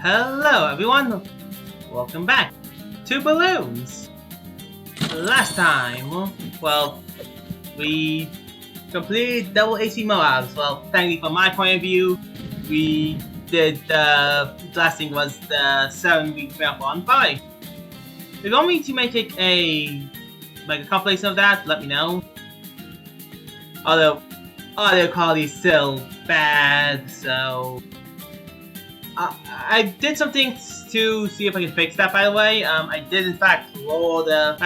Hello everyone, welcome back to Balloons. Last time, well, we completed double AC Moabs. Well, thankfully from my point of view, we did the last thing was the 7-week marathon 5. If you want me to make it a compilation of that, let me know. Although audio quality is still bad, so I did something to see if I can fix that. By the way, I did in fact lower the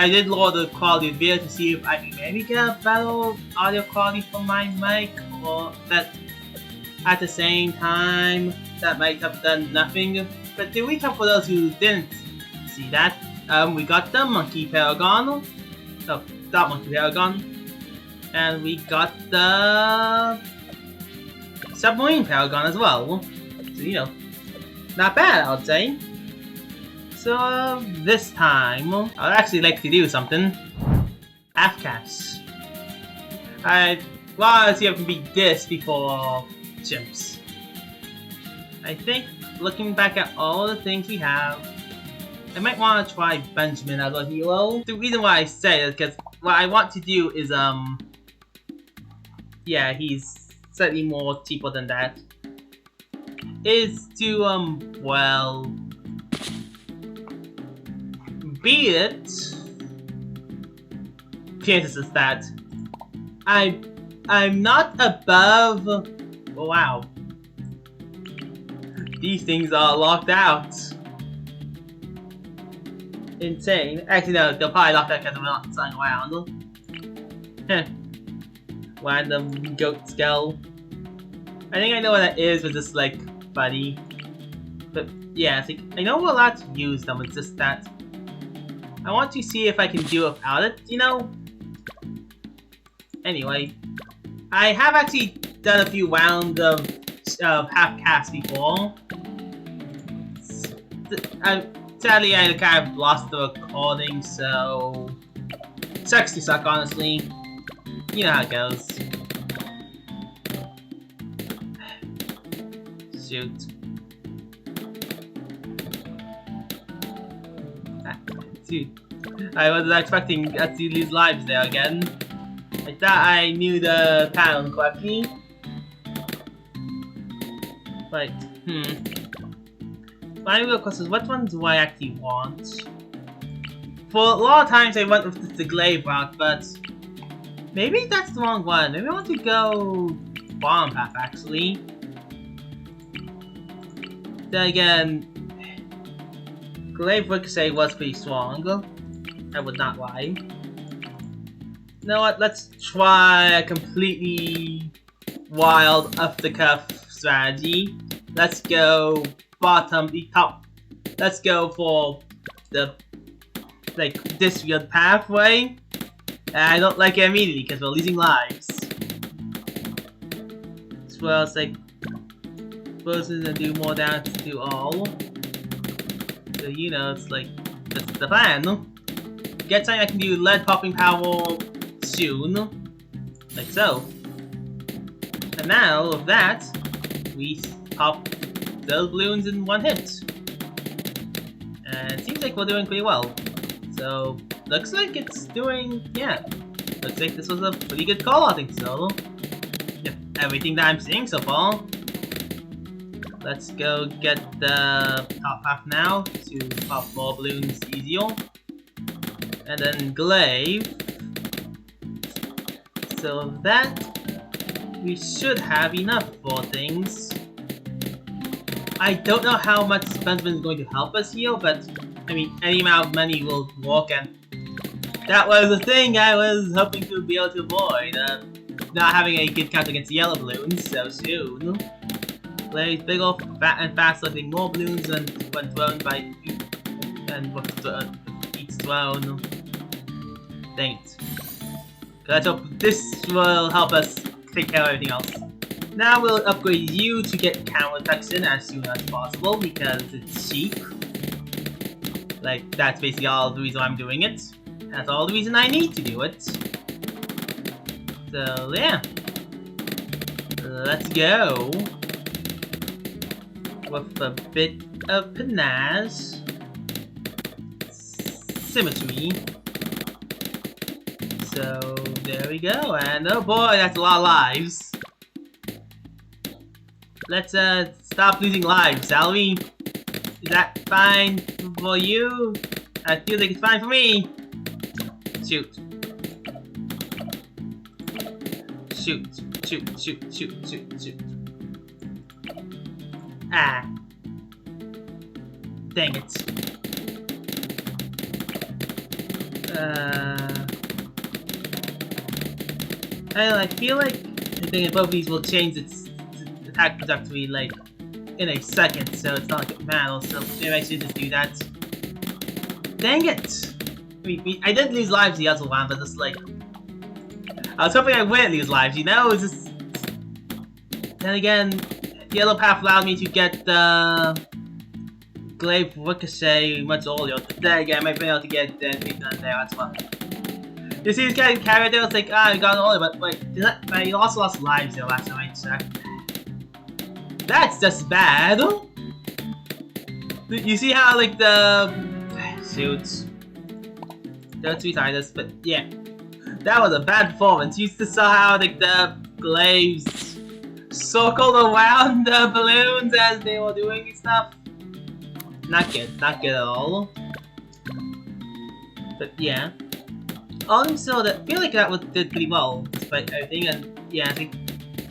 quality of the video to see if I can maybe get a better audio quality from my mic, or that at the same time that might have done nothing. But to recap for those who didn't see that, we got the Monkey Paragon, that Monkey Paragon, and we got the Submarine Paragon as well. So you know, not bad, I would say. So this time, I'd actually like to do something. Half-cats. I want to see if I can beat this before chimps. I think, looking back at all the things we have, I might want to try Benjamin as a hero. The reason why I say it is because what I want to do is, yeah, he's slightly more cheaper than that. Is to, well, beat it. Chances is that I'm not above. Oh, wow, these things are locked out. Insane. Actually, no, they're probably locked out because I'm not flying around. Random goat skull. I think I know what that is, but just like buddy. But yeah, it's like, I know we're allowed to use them, it's just that I want to see if I can do without it, you know? Anyway, I have actually done a few rounds of half-cast before. Sadly, I kind of lost the recording, so sucks to suck, honestly. You know how it goes. Shoot. Dude, I wasn't expecting to lose lives there again. I thought I knew the pattern correctly. But, my real question is, which one do I actually want? For a lot of times I went with the glaive route, but maybe that's the wrong one. Maybe I want to go bomb path, actually. Then again, glaive ricochet was pretty strong. I would not lie. You know what? Let's try a completely wild, off-the-cuff strategy. Let's go top. Let's go for the disfield pathway. I don't like it immediately because we're losing lives. As well as like frozen and do more damage to all. So you know, it's like that's the plan. Get something I can do lead popping power soon, like so. And now with that, we pop those balloons in one hit, and it seems like we're doing pretty well. So looks like it's doing, yeah. Looks like this was a pretty good call, I think so. Yep, everything that I'm seeing so far. Let's go get the top half now to pop more balloons easier. And then glaive. So that we should have enough for things. I don't know how much Benjamin is going to help us here, but I mean, any amount of money will work, and that was the thing I was hoping to be able to avoid. Not having a good count against the yellow balloons so soon. Plays bigger, fat and fast, looking more balloons than when thrown by each thrown. Dang it. Let's hope this will help us take care of everything else. Now we'll upgrade you to get counter protection as soon as possible because it's cheap. Like, that's basically all the reason I'm doing it. That's all the reason I need to do it. So yeah. Let's go. With a bit of panache, symmetry. So there we go, and oh boy, that's a lot of lives. Let's stop losing lives, shall we? Is that fine for you? I feel like it's fine for me. Shoot. Shoot, shoot, shoot, shoot, shoot, shoot. Ah. Dang it. I feel like the thing above these will change its attack trajectory like in a second, so it's not like a battle, so maybe I should just do that. Dang it! I did lose lives the other one, but just like I was hoping I wouldn't lose lives, you know? It's just... Then again, Yellow Path allowed me to get the Glaive Ricochet much earlier. Then again, I might be able to get the thing done there as well. You see, he's getting carried there, it's like, ah, I got it earlier, but wait, you also lost lives there last time I checked. That's just bad! You see how, like, the... Shoot. Don't retire this, but yeah. That was a bad performance. You just saw how like the glaives circled around the balloons as they were doing stuff. Not good at all. But yeah. Also, I feel like that did pretty well despite everything, and yeah, I think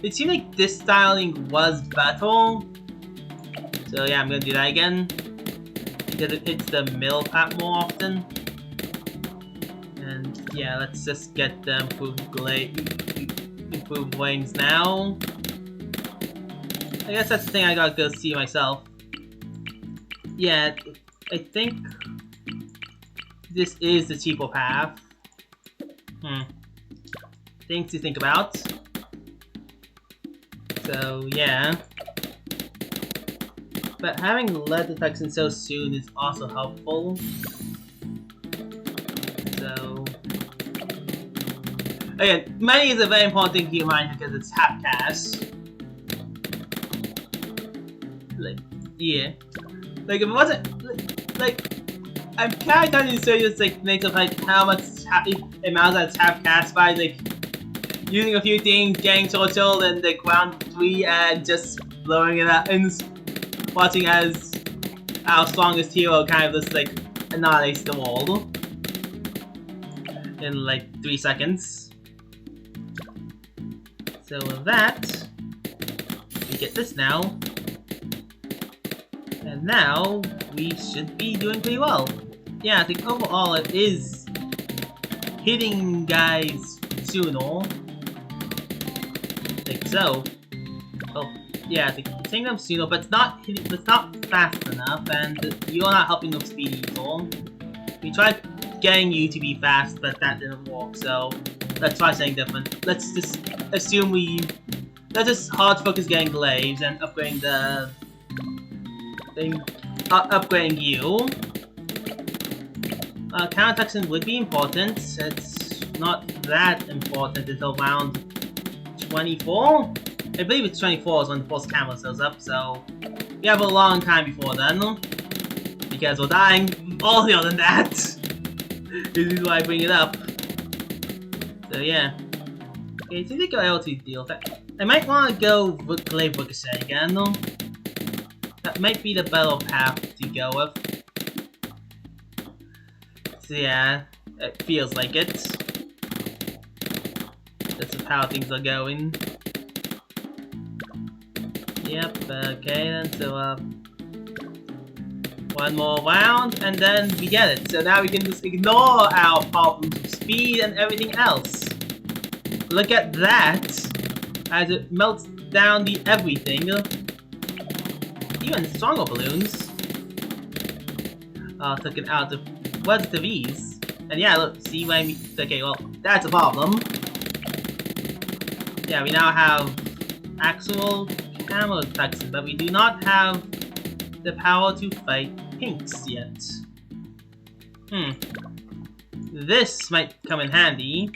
it seemed like this styling was better. So yeah, I'm gonna do that again because it hits the middle part more often. And yeah, let's just get the improved wings now. I guess that's the thing I gotta go see myself. Yeah, I think this is the cheaper path. Things to think about. So yeah. But having lead detection so soon is also helpful. So again, money is a very important thing to keep in mind because it's half cash. Like, yeah. Like, if it wasn't, like, I'm kind of trying to show you this, like, mix of, like, how much amount that's half cash by, like, using a few things, getting Churchill and the ground 3 and just blowing it up and watching as our strongest hero kind of just, like, annihilates the world in like 3 seconds. So with that, we get this now. And now, we should be doing pretty well. Yeah, I think overall it is hitting guys sooner. Like so. Oh, yeah, I think it's hitting them sooner, but it's not fast enough, and you're not helping them speed either. We tried getting you to be fast, but that didn't work, so let's try something different. Let's just assume let's just hard focus getting glaives and upgrading the thing, upgrading you. Counter-attack would be important. It's not that important until round 24? I believe it's 24 is when the first camera shows up, so we have a long time before then. Because we're dying earlier than that. This is why I bring it up. So yeah. Okay, so I think I'll to deal with that. I might want to go with Glaive Ricochet again though. That might be the better path to go with. So yeah, it feels like it. That's how things are going. Yep, okay then, so one more round, and then we get it. So now we can just ignore our problems of speed and everything else. Look at that! As it melts down the everything. Even stronger balloons. Took it out of what's the V's. And yeah, look, see when we okay, well, that's a problem. Yeah, we now have actual camo effects, but we do not have the power to fight pinks yet. This might come in handy,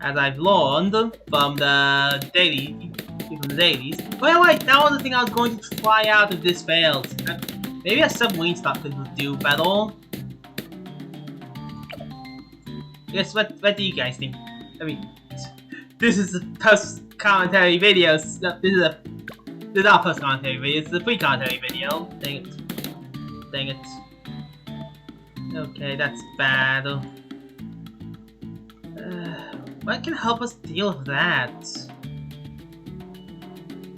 as I've learned from the dailies. Wait, that was the thing I was going to try out if this fails. Maybe a submarine stock could do better. Yes, what do you guys think? I mean, this is a post-commentary video. No, this is not a post-commentary video, it's a pre-commentary video. Dang it. Dang it. Okay, that's bad. What can help us deal with that?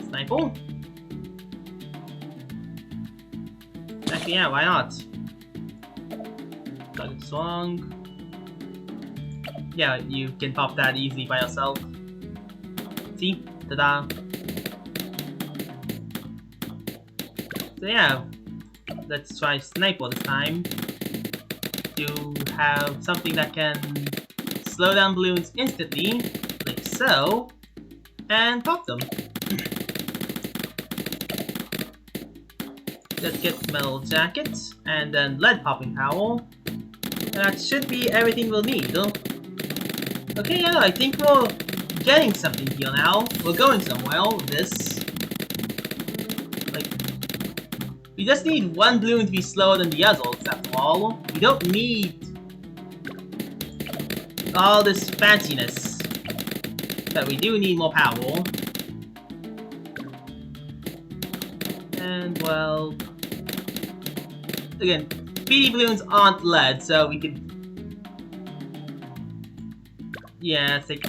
Sniper? Actually, yeah, why not? Target strong. Yeah, you can pop that easily by yourself. See? Ta-da! So yeah, let's try Sniper this time. To have something that can slow down balloons instantly, like so, and pop them. Let's get metal jacket, and then lead popping power. That should be everything we'll need. Okay, yeah, I think we're getting something here now. We're going somewhere with this. Like, we just need one balloon to be slower than the others, after all. We don't need all this fanciness. But we do need more power. And, well... Again, speedy balloons aren't lead, so we could... Yeah, it's like...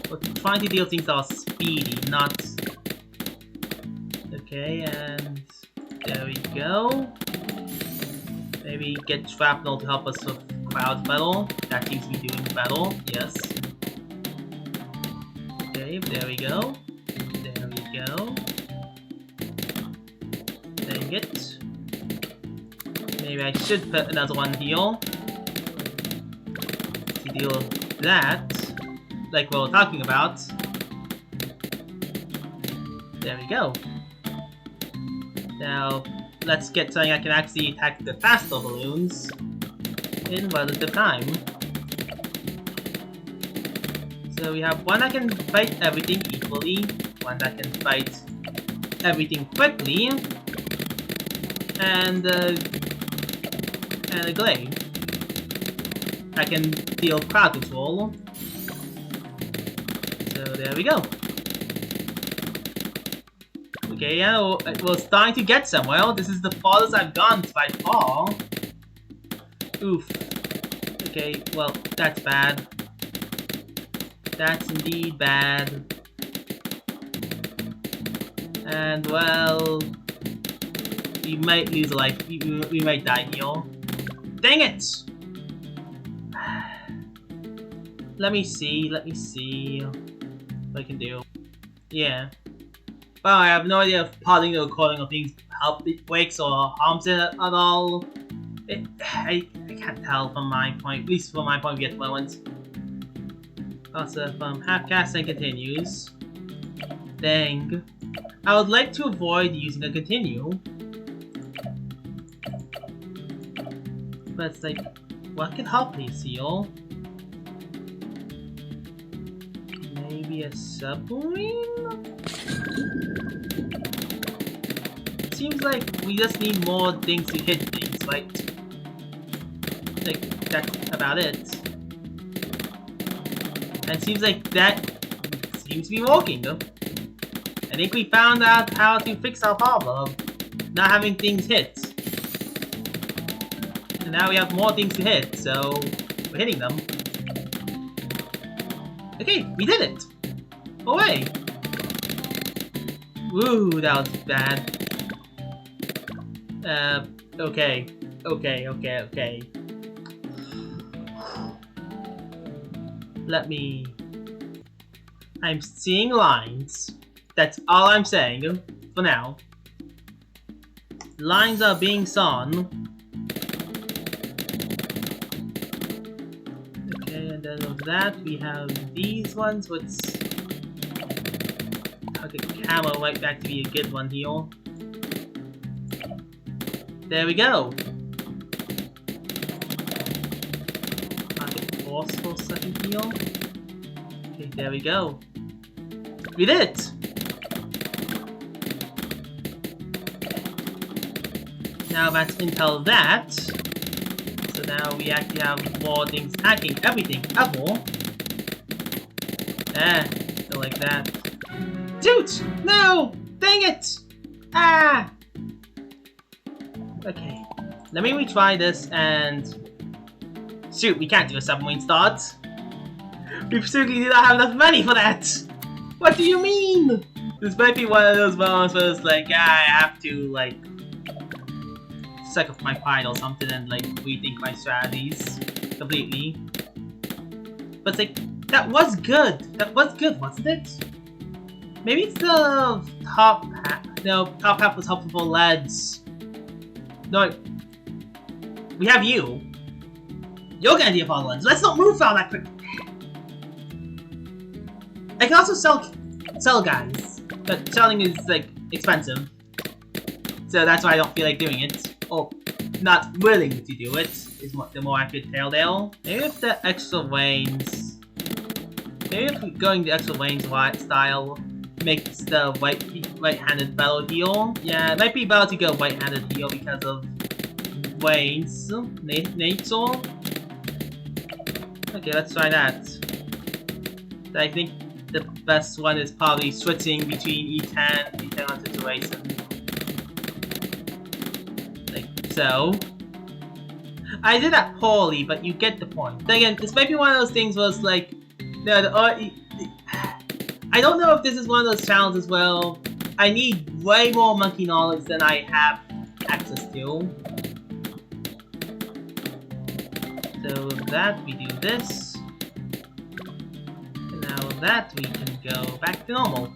We're trying to deal things that are speedy, not... Okay, and... There we go. Maybe get shrapnel to help us with crowd battle. That seems to be doing battle, yes. Okay, there we go. There we go. Dang it. Maybe I should put another one here. To deal with that. Like what we're talking about. There we go. Now, let's get something that can actually attack the faster balloons in relative time. So we have one that can fight everything equally, one that can fight everything quickly, and a glade that can deal crowd control. So there we go. Okay, yeah, we're starting to get somewhere. This is the farthest I've gone by far. Oof. Okay, well, that's bad. That's indeed bad. And, well... We might lose a life. We might die here. Dang it! Let me see what I can do. Yeah. Well, I have no idea if pausing the recording of things breaks or harms it at all. I can't tell from my point, at least from my point of view at the moment. Also, from half-cast and continues. Dang. I would like to avoid using a continue. But it's like, what could help me, Seal? Maybe a submarine? Seems like we just need more things to hit things, right? Like, that's about it. And it seems like that seems to be working, though. I think we found out how to fix our problem of not having things hit. And now we have more things to hit, so we're hitting them. Okay, we did it! Away! Woo, that was bad. Okay. Let me... I'm seeing lines. That's all I'm saying, for now. Lines are being sawn. Okay, and then of that, we have these ones, which... Okay, camo right back to be a good one here. There we go! I'll get force for a second here. Okay, there we go. We did it! Now that's until that. So now we actually have more things attacking everything. Ever. Still like that. Dude! No! Dang it! Ah! Okay. Let me retry this and... Shoot, we can't do a submarine start. We simply do not have enough money for that! What do you mean? This might be one of those moments where it's like, I have to, like... suck up my pride or something and, like, rethink my strategies completely. But it's like, that was good! That was good, wasn't it? Maybe it's the top half. No, top half was helpful for leads. No, we have you. You're gonna deal for leads. Let's not move out that quick. I can also sell guys, but selling is like expensive, so that's why I don't feel like doing it, or not willing to do it. Is what the more accurate tale there. Maybe if the extra lanes, maybe if going the extra lanes style makes the right-handed battle heal. Yeah, it might be better to go right-handed heal because of lanes. Nature. Okay, let's try that. I think the best one is probably switching between E10 and E10 on situation. Like so. I did that poorly, but you get the point. Then again, this might be one of those things where it's like, I don't know if this is one of those challenges where I need way more monkey knowledge than I have access to. So with that, we do this. And now with that, we can go back to normal.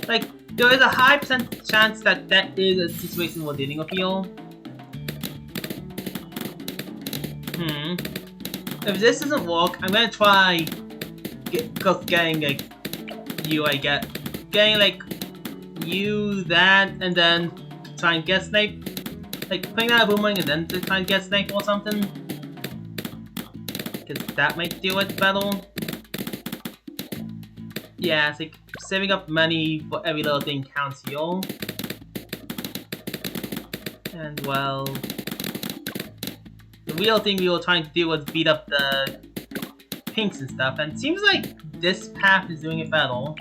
Like, there is a high percent chance that that is a situation we're dealing with here. If this doesn't work, I'm gonna try getting like you, getting like you, that, and then try and get snipe, like putting out a boomerang and then to try and get snipe or something, because that might do it better. Yeah, it's like saving up money for every little thing counts here. And well, the real thing we were trying to do was beat up the pinks and stuff, and it seems like this path is doing it better.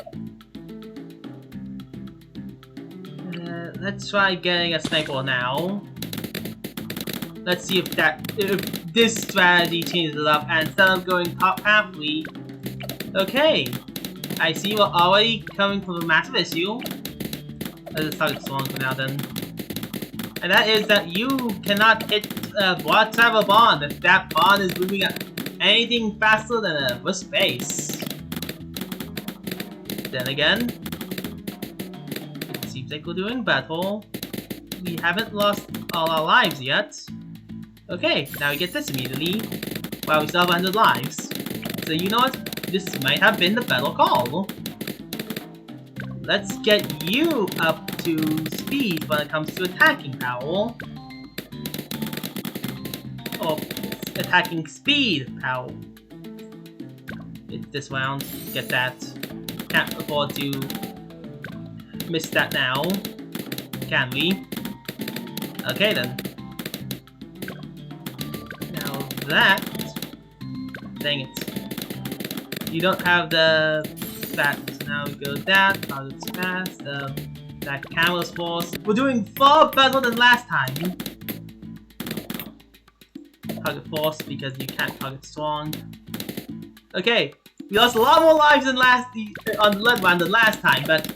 Let's try getting a sniper now. Let's see if this strategy changes it up, and instead of going top half, okay. I see we're already coming from a massive issue. Let's just target strong for now then. And that is that you cannot hit whatever bond if that bond is moving at anything faster than a wisp base. Then again, it seems like we're doing better. We haven't lost all our lives yet. Okay, now we get this immediately. Wow, we still have 100 lives. So you know what? This might have been the better call. Let's get you up to speed when it comes to attacking power. Or attacking speed power. It's this round. Get that. Can't afford to miss that now. Can we? Okay then. Now that... Dang it. You don't have the stats. Now we go that, target's fast, that camera's force. We're doing far better than last time. Target force because you can't target strong. Okay, we lost a lot more lives than on the lead round than last time, but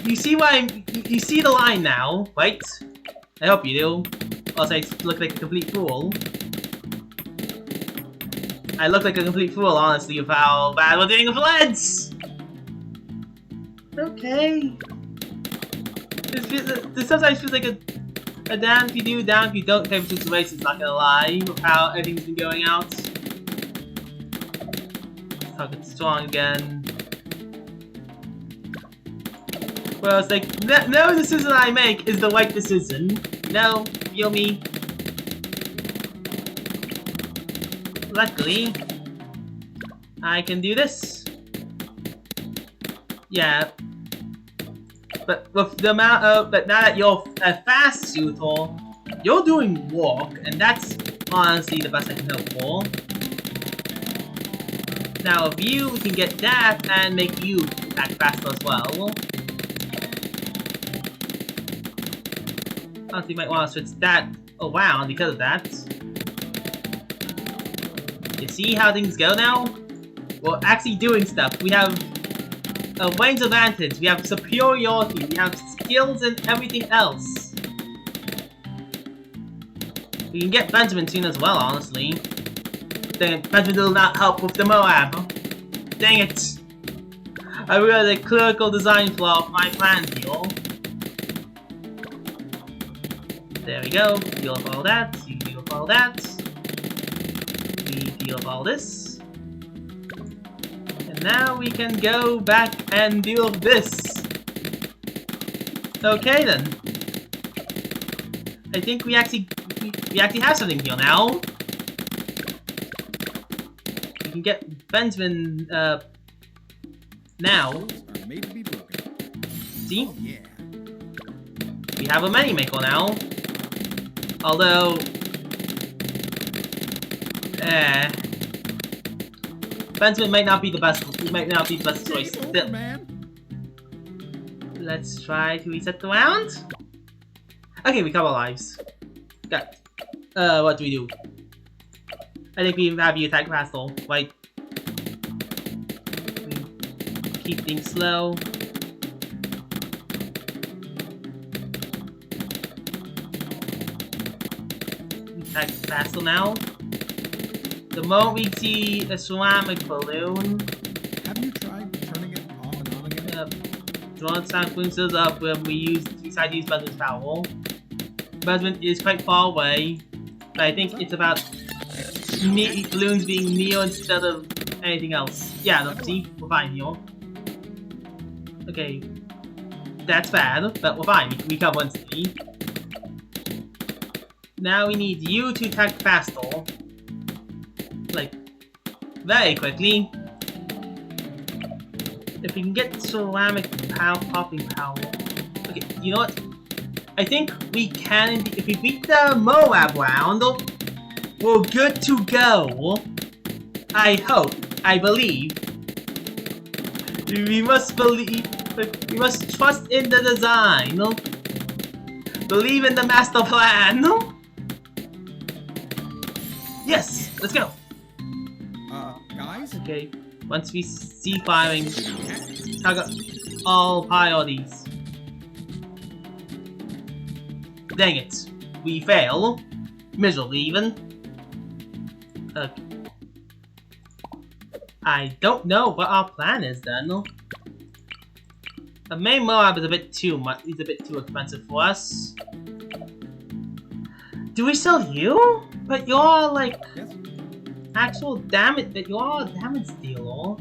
you see why you see the line now, right? I hope you do. Else I look like a complete fool. I look like a complete fool, honestly, of how bad we're doing with leads! Okay. This sometimes feels like a damn if you do, damn if you don't type of situation, not gonna lie, with how everything's been going out. Target strong again. Well, it's like, no decision I make is the right decision. No, feel me. Luckily, I can do this. Yeah. but with the amount of, but now that you're a fast shooter, you're doing work, and that's honestly the best I can hope for. Now, if you can get that and make you attack faster as well. Honestly, you might want to switch that around because of that. You see how things go now? We're actually doing stuff. We have a range advantage, we have superiority, we have skills and everything else. We can get Benjamin soon as well, honestly. Dang it, Benjamin will not help with the Moab. Dang it! I realized a clerical design flaw of my plan here. There we go. Deal with all that. You deal with all that. We deal with all this. And now we can go back and deal with this. Okay then. I think we actually have something here now. We can get Benjamin now. See? Oh, yeah. We have a mini maker now. Although Benjamin might not be the best choice. Still. Let's try to reset the round. Okay, we cover lives. Got what do we do? I think we have you attack faster, right? We keep things slow. We attack faster now. The moment we see a ceramic balloon, Have you tried turning it off and on again? drone sound bounces up when we decide to use Benjamin's power. Benjamin is quite far away, but I think it's about balloons being near instead of anything else. Yeah, no, see? We're fine here. Okay. That's bad, but we're fine. We cover instantly. Now we need you to attack faster. Like, very quickly. If we can get ceramic popping power. Okay, you know what? I think we can, if we beat the Moab round, we're good to go. I hope. I believe. We must believe. We must trust in the design. Believe in the master plan. Yes, let's go. Guys? Okay, once we see firing, target all priorities. Dang it, we fail. Miserably even. I don't know what our plan is then. The main Moab is a bit too much. He's a bit too expensive for us. Do we sell you? But you're like Yes. actual damage. But you're a damage dealer.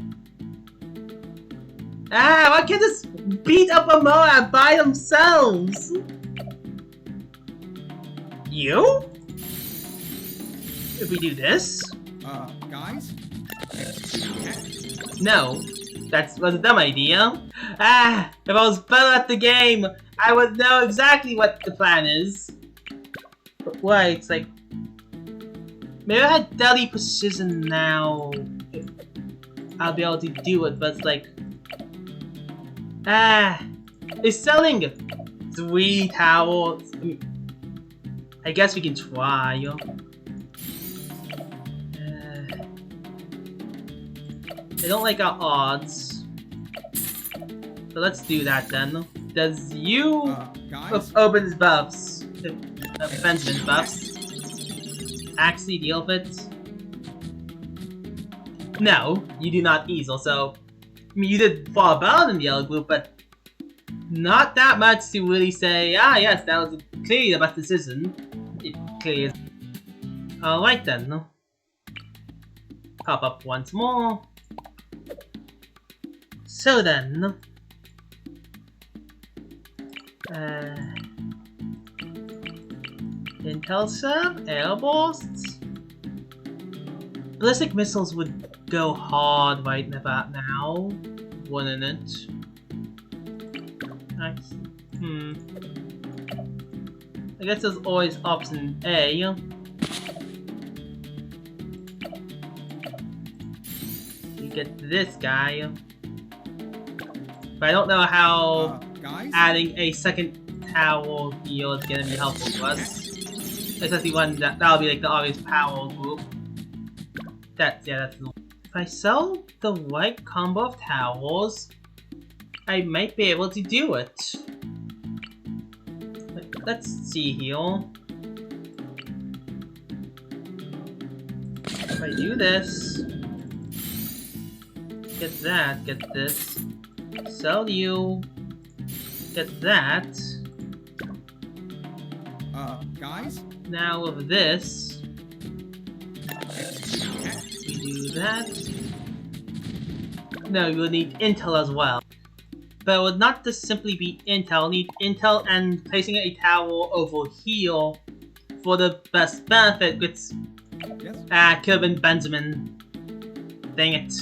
Ah, why can't just beat up a Moab by themselves? You? If we do this? Guys? No, that was a dumb idea. Ah, if I was better at the game, I would know exactly what the plan is. But why? It's like maybe I had deadly precision now. I'll be able to do it, but it's like it's selling 3 towers. I guess we can try. I don't like our odds. So let's do that then. Does you Guys? open buffs? Benjamin's buffs. Actually deal with it? No, you do not easel, so I mean you did far better than the other group, but not that much to really say, ah yes, that was clearly the best decision. It clearly is. Alright then. Pop up once more. So then, Intel serve, air bursts. Ballistic missiles would go hard right about now, wouldn't it? Actually, I guess there's always option A. You get this guy. But I don't know how Guys? adding a second tower here is gonna be helpful to us. Especially one that'll be like the obvious power group. That's the. If I sell the right combo of towers, I might be able to do it. Let's see here. If I do this, get that, get this, sell you, get that. Guys? Now with this, we do that. No, you'll need intel as well. But it would not just simply be intel, you'll need intel and placing a tower over here for the best benefit, which could have been Benjamin. Dang it.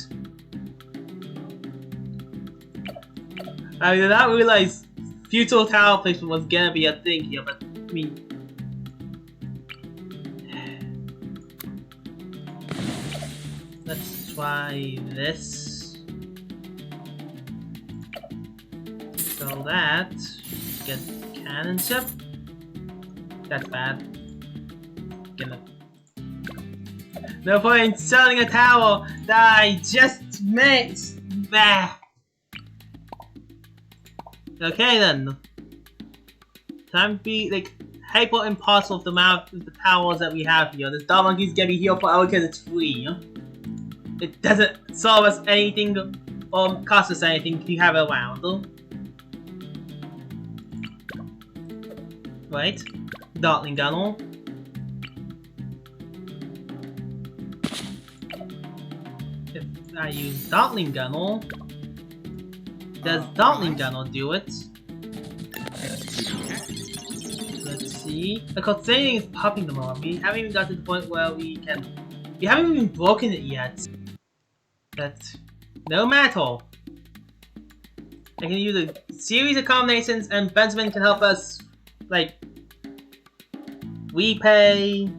I did not realize future tower placement was gonna be a thing here, but I mean, let's try this. Sell that. Get cannon ship. That's bad. Gonna. No point in selling a tower that I just made. Bah. Okay then. Time to be like hyper impossible with the amount of the towers that we have here. This dog monkey's gonna be here forever because it's free. It doesn't solve us anything or cost us anything to have it around. Right? Dartling Gunnel. If I use Dartling Gunnel, does Dartling Gunnel do it? Let's see. The Corsair is popping them off. We haven't even got to the point where we can. We haven't even broken it yet. But no matter. I can use a series of combinations, and Benjamin can help us. Like, we pay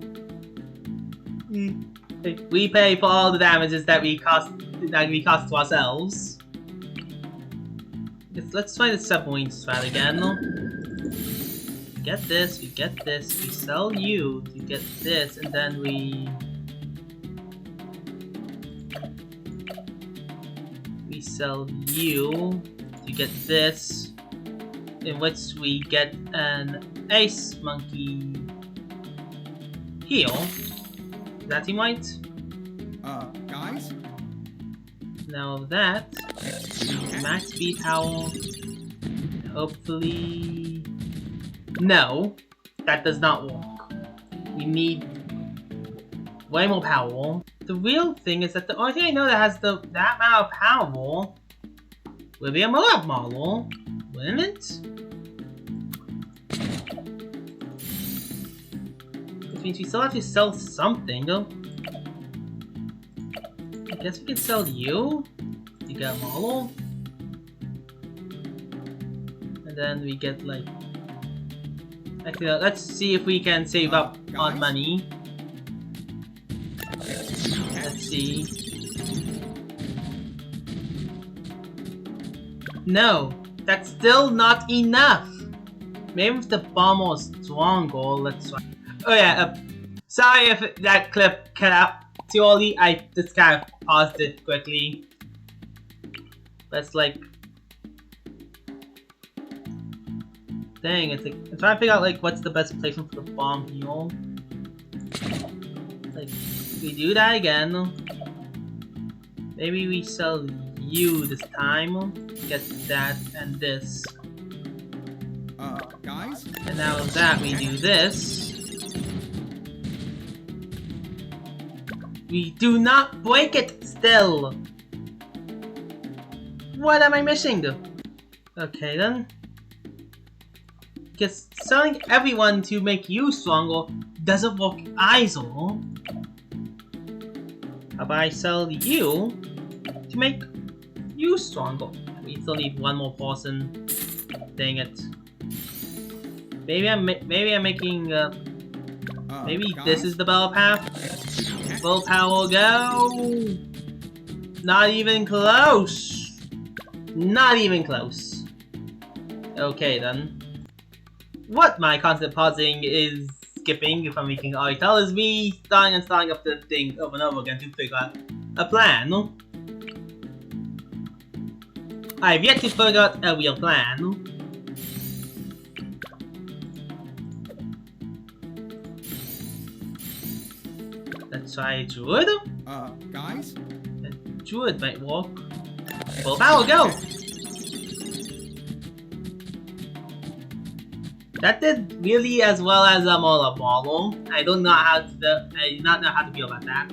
for all the damages that we cost to ourselves. Let's try the submarine strat again. We get this, we get this, we sell you to get this, and then we sell you to get this, in which we get an ace monkey heal. Does that seem right? Guys? Now that, max speed tower, hopefully... No, that does not work. We need way more power. The real thing is that the only thing I know that has that amount of power will be a Moab model, wouldn't it? Which means we still have to sell something, though. I guess we can sell you to get a model. And then we get like... Actually, let's see if we can save up on money. Let's see. No, that's still not enough. Maybe if the bomb was stronger, let's try. Oh yeah, sorry if that clip cut out too early. I just kind of paused it quickly. That's like, dang, it's like I'm trying to figure out like what's the best placement for the bomb here. Like, we do that again. Maybe we sell you this time. Get that and this. Guys? And now with that we do this. We do not break it still! What am I missing? Okay then. Because selling everyone to make you stronger doesn't work either. How about I sell you to make you stronger? We still need one more person. dang it. Maybe I'm making maybe guys? this is the bell path. Full power go! Not even close! Not even close. Okay then. What my constant pausing is skipping, if I'm making I tell, is me starting up the thing over and over again to figure out a plan. I've yet to figure out a real plan. Let's try Druid. Guys? Druid might work. Full power, go! That did really as well as a Moab model. I do not know how to feel about that.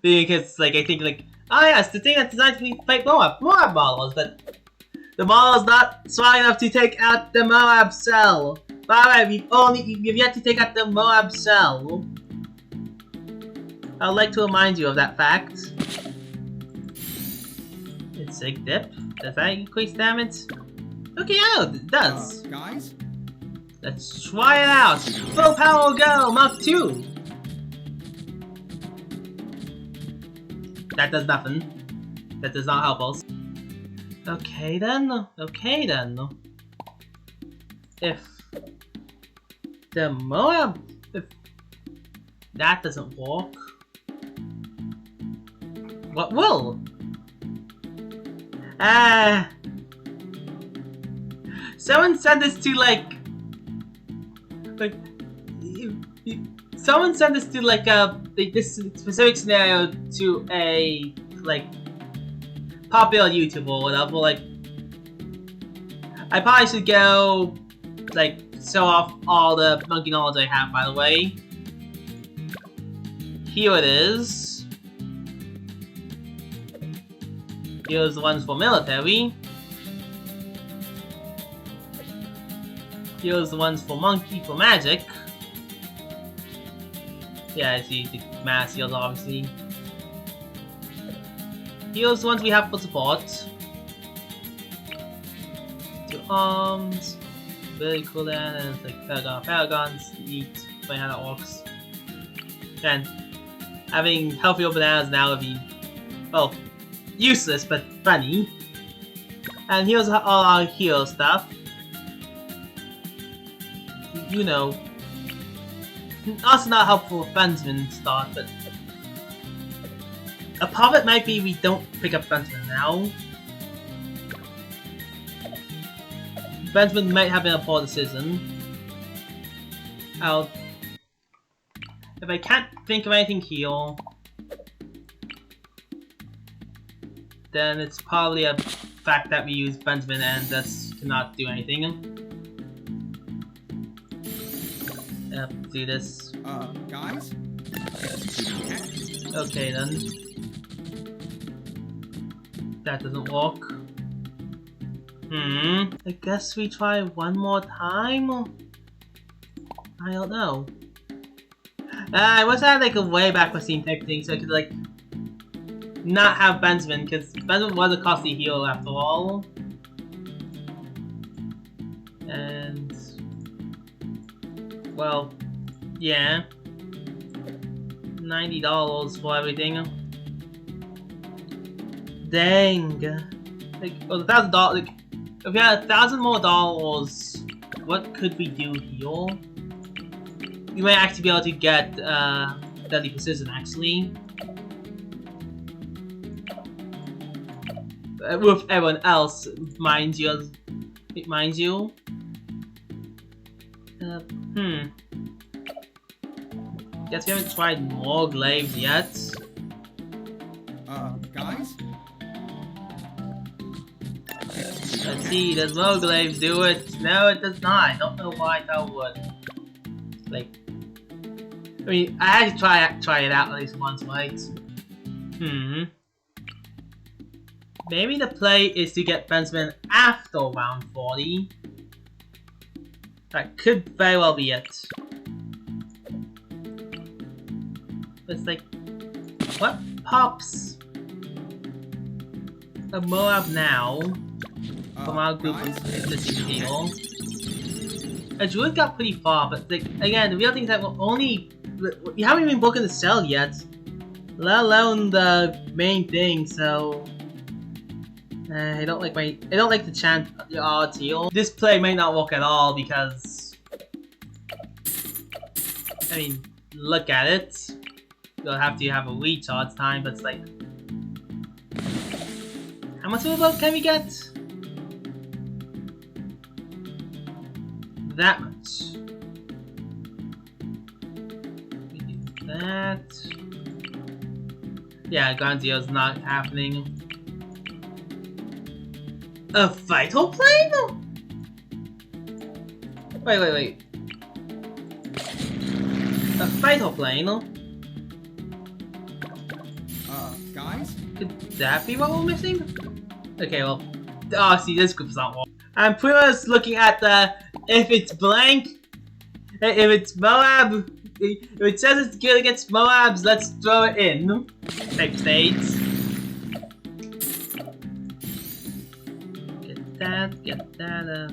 Because like I think like, oh yes, the thing that's designed to fight Moab models, but the model is not strong enough to take out the Moab cell. Alright, we've yet to take out the Moab cell. I'd like to remind you of that fact. It's Sig Dip. Does that increase damage? Okay, yeah, it does. Guys? Let's try it out! Full power go! Mark 2! That does nothing. That does not help us. Okay then. Okay then. If the Moab... if that doesn't work... what will? Someone said this to someone sent this to this specific scenario to a popular YouTuber or whatever. Like, I probably should go show off all the monkey knowledge I have. By the way, here it is. Here's the ones for military. Here's the ones for monkey for magic. Yeah, I see the mass heals obviously. Here's the ones we have for support. 2 arms. Really cool then, and it's like paragons, neat, funny how that works. And having healthier bananas now would be, well, useless but funny. And here's all our hero stuff. You know, also not helpful with Benzman start, but a part of it might be we don't pick up Benzman now. Benzman might have been a poor decision. If I can't think of anything here, then it's probably a fact that we use Benzman and thus cannot do anything. Do this. Guys? Okay then. That doesn't work. I guess we try one more time? I don't know. I must have a way back machine type thing so I could not have Benzman, because Benzman was a costly heal after all. And well, yeah, $90 for everything. Dang, well, $1,000. If we had $1,000 more, what could we do here? We might actually be able to get Deadly Precision, actually. With everyone else, mind you. Guess we haven't tried more glaives yet. Guys? Let's see, does more glaives do it? No, it does not. I don't know why that would. I mean, I had to try it out at least once, right? Maybe the play is to get Benzman after round 40. That could very well be it. It's what pops a Moab now? from our group of Guys? existing people. A druid got pretty far, but like, again, the real thing is that we haven't even broken the cell yet, let alone the main thing. So I don't like the chant the odds heal. This play may not work at all because, I mean, look at it. You'll have to have a recharge time, but it's like, how much of a vote can we get? That much. We do that. Yeah, Ground Zero's not happening. A vital plane? Wait. A vital plane? Guys? Could that be what we're missing? Okay, well, see, this group's not working. I'm pretty much looking at the, if it's blank, if it's Moab, if it says it's good against Moabs, let's throw it in. Type states. Get that,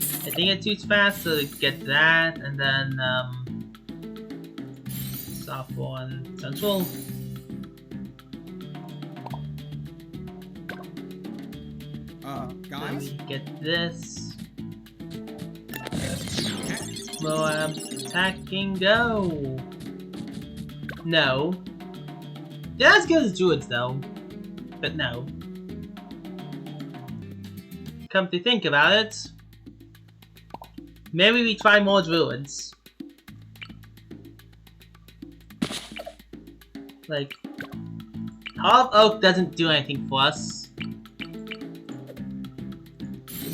I think it too fast, so get that, and then, soft one, central. Guys? Let me get this. Moab, attacking, go! No. They're as good as druids, though. But no. Come to think about it, maybe we try more druids. Like, Hall of Oak doesn't do anything for us.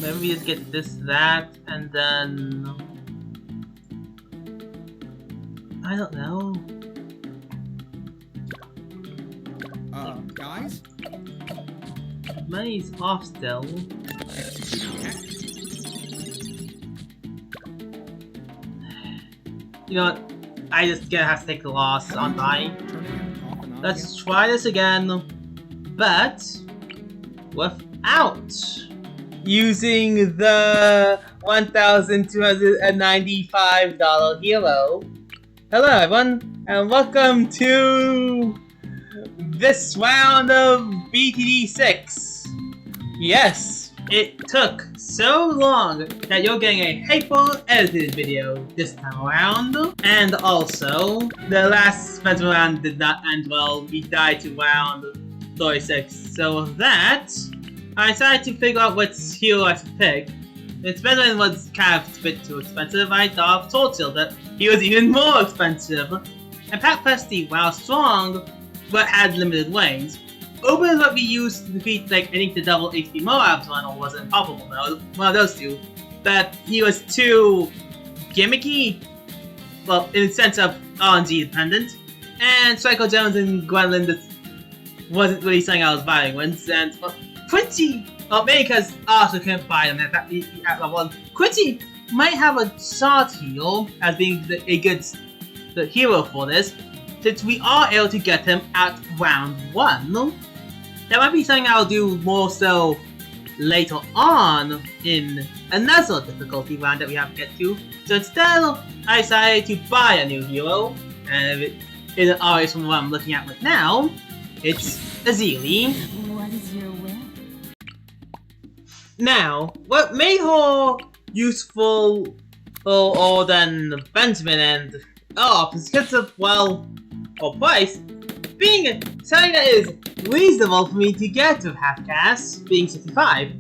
Maybe we just get this, that, and then... I don't know. Guys? Money's off still. You know what? I just gonna have to take the loss on die. Let's try this again, but without using the $1,295 hero. Hello everyone, and welcome to this round of BTD6. Yes, it took so long that you're getting a hyper-edited video this time around. And also, the last festival round did not end well. We died to round 36. So with that, I decided to figure out what hero I should pick. It's better than was kind of a bit too expensive. I thought of Sword Shield, that he was even more expensive. And Pat Pesty, while strong, but had limited ways. Open is what we used to defeat, like, I think the double HP Moabs one, or was it Impossible? No, one of those two. But he was too gimmicky, well, in the sense of RNG dependent. And Psycho Jones and Gwendolyn just wasn't really something I was buying once. And Quincy, well, maybe because I also couldn't buy them at level 1. Quincy might have a shot heal as being a good hero for this, since we are able to get him at round 1. That might be something I'll do more so later on in another difficulty round that we have to get to. So instead, I decided to buy a new hero, and if it isn't obvious from what I'm looking at right now, it's Azili. What is your will? Now, what made her useful or than Benjamin and is because of, well, or price, being something that is reasonable for me to get with half-cast, being 65.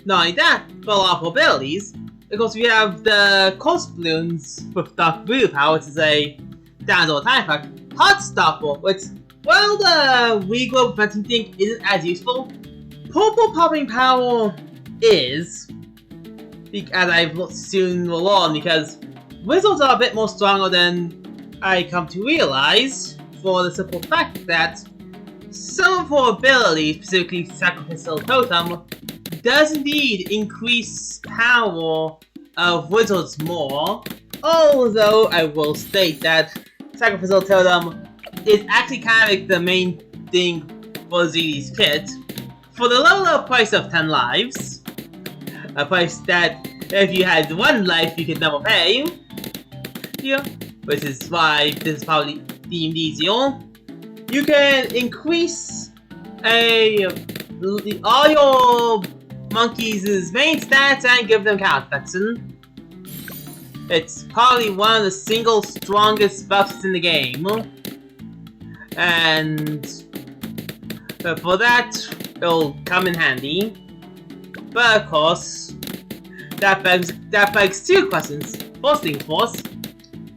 Not only that, for a lot of abilities, because we have the Coast Balloons with Dark Blue Power, which is a down-door time effect, Hot Stopper, which, while the Reglow preventing thing isn't as useful, Purple Popping Power is, as I've soon will learn, because Wizards are a bit more stronger than I come to realize, for the simple fact that some of her abilities, specifically Sacrificial Totem, does indeed increase power of Wizards more, although I will state that Sacrificial Totem is actually kind of like the main thing for Zili's kit. For the low price of 10 lives, a price that if you had one life you could never pay. Yeah, which is why this is probably deemed easier. You can increase all your monkeys' main stats and give them counter protection. It's probably one of the single strongest buffs in the game, and for that it'll come in handy. But of course, that begs two questions. First things first,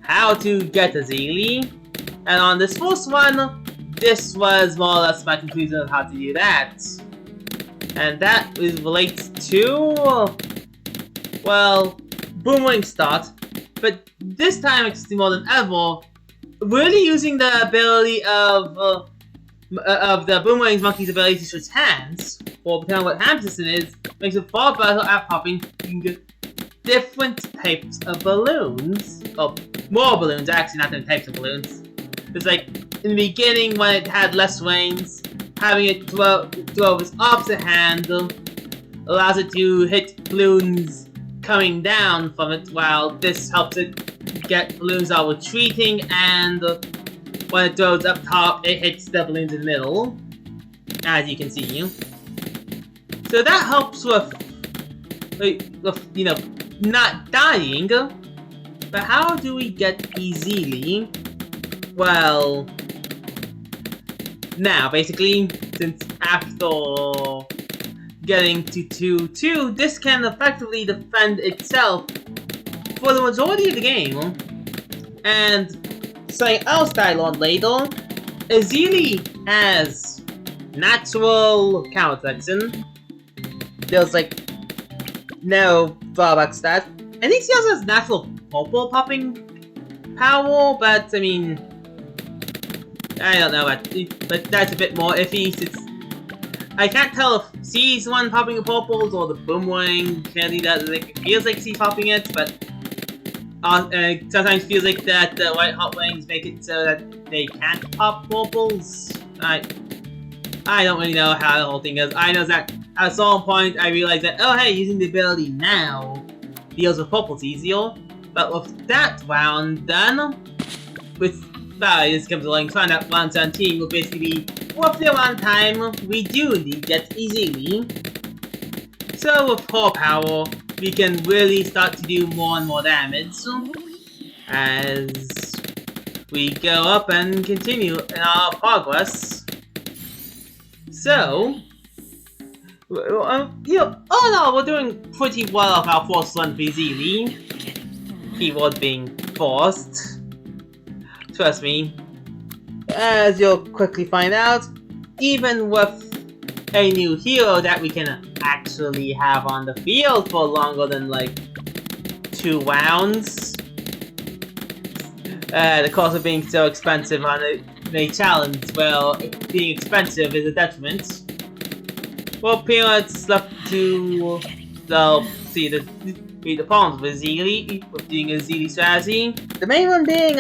how to get a Zeely? And on this first one, this was more or less my conclusion of how to do that. And that relates to, well, Boomerang start. But this time, it's more than ever, really using the ability of the Boomerang's monkey's ability to switch hands, or depending on what hand position is, makes it far better at popping different types of balloons. Or more balloons, actually, not different types of balloons. It's like, in the beginning, when it had less range, having it throw its opposite hand allows it to hit balloons coming down from it, while this helps it get balloons that are retreating, and when it throws up top, it hits the balloons in the middle, as you can see. So that helps with you know, not dying. But how do we get easily? Well, now basically, since after getting to 2-2, this can effectively defend itself for the majority of the game. And something else that I learned later, Zeely has natural counter protection. There's like no drawback stat. I think he also has natural purple popping power, but I mean, I don't know, but that's a bit more iffy since I can't tell if she's the one popping the purples or the Boomerang clearly does. Like, it feels like she's popping it, but sometimes feels like that the white hot wings make it so that they can't pop purples. I don't really know how the whole thing is. I know that at some point I realized that, oh hey, using the ability now deals with purples easier. But with that round done, with this comes along, find out round 17 will basically be roughly around time we do indeed get easily. So with her power, we can really start to do more and more damage as we go up and continue in our progress. So, you know, all in all, we're doing pretty well off our first run for easily. Keyword being forced. Trust me, as you'll quickly find out, even with a new hero that we can actually have on the field for longer than like 2 rounds, the cost of being so expensive on a challenge, well, being expensive is a detriment. Well, pretty much left to see the problems with Zeely, with doing a Zeely strategy. The main one being,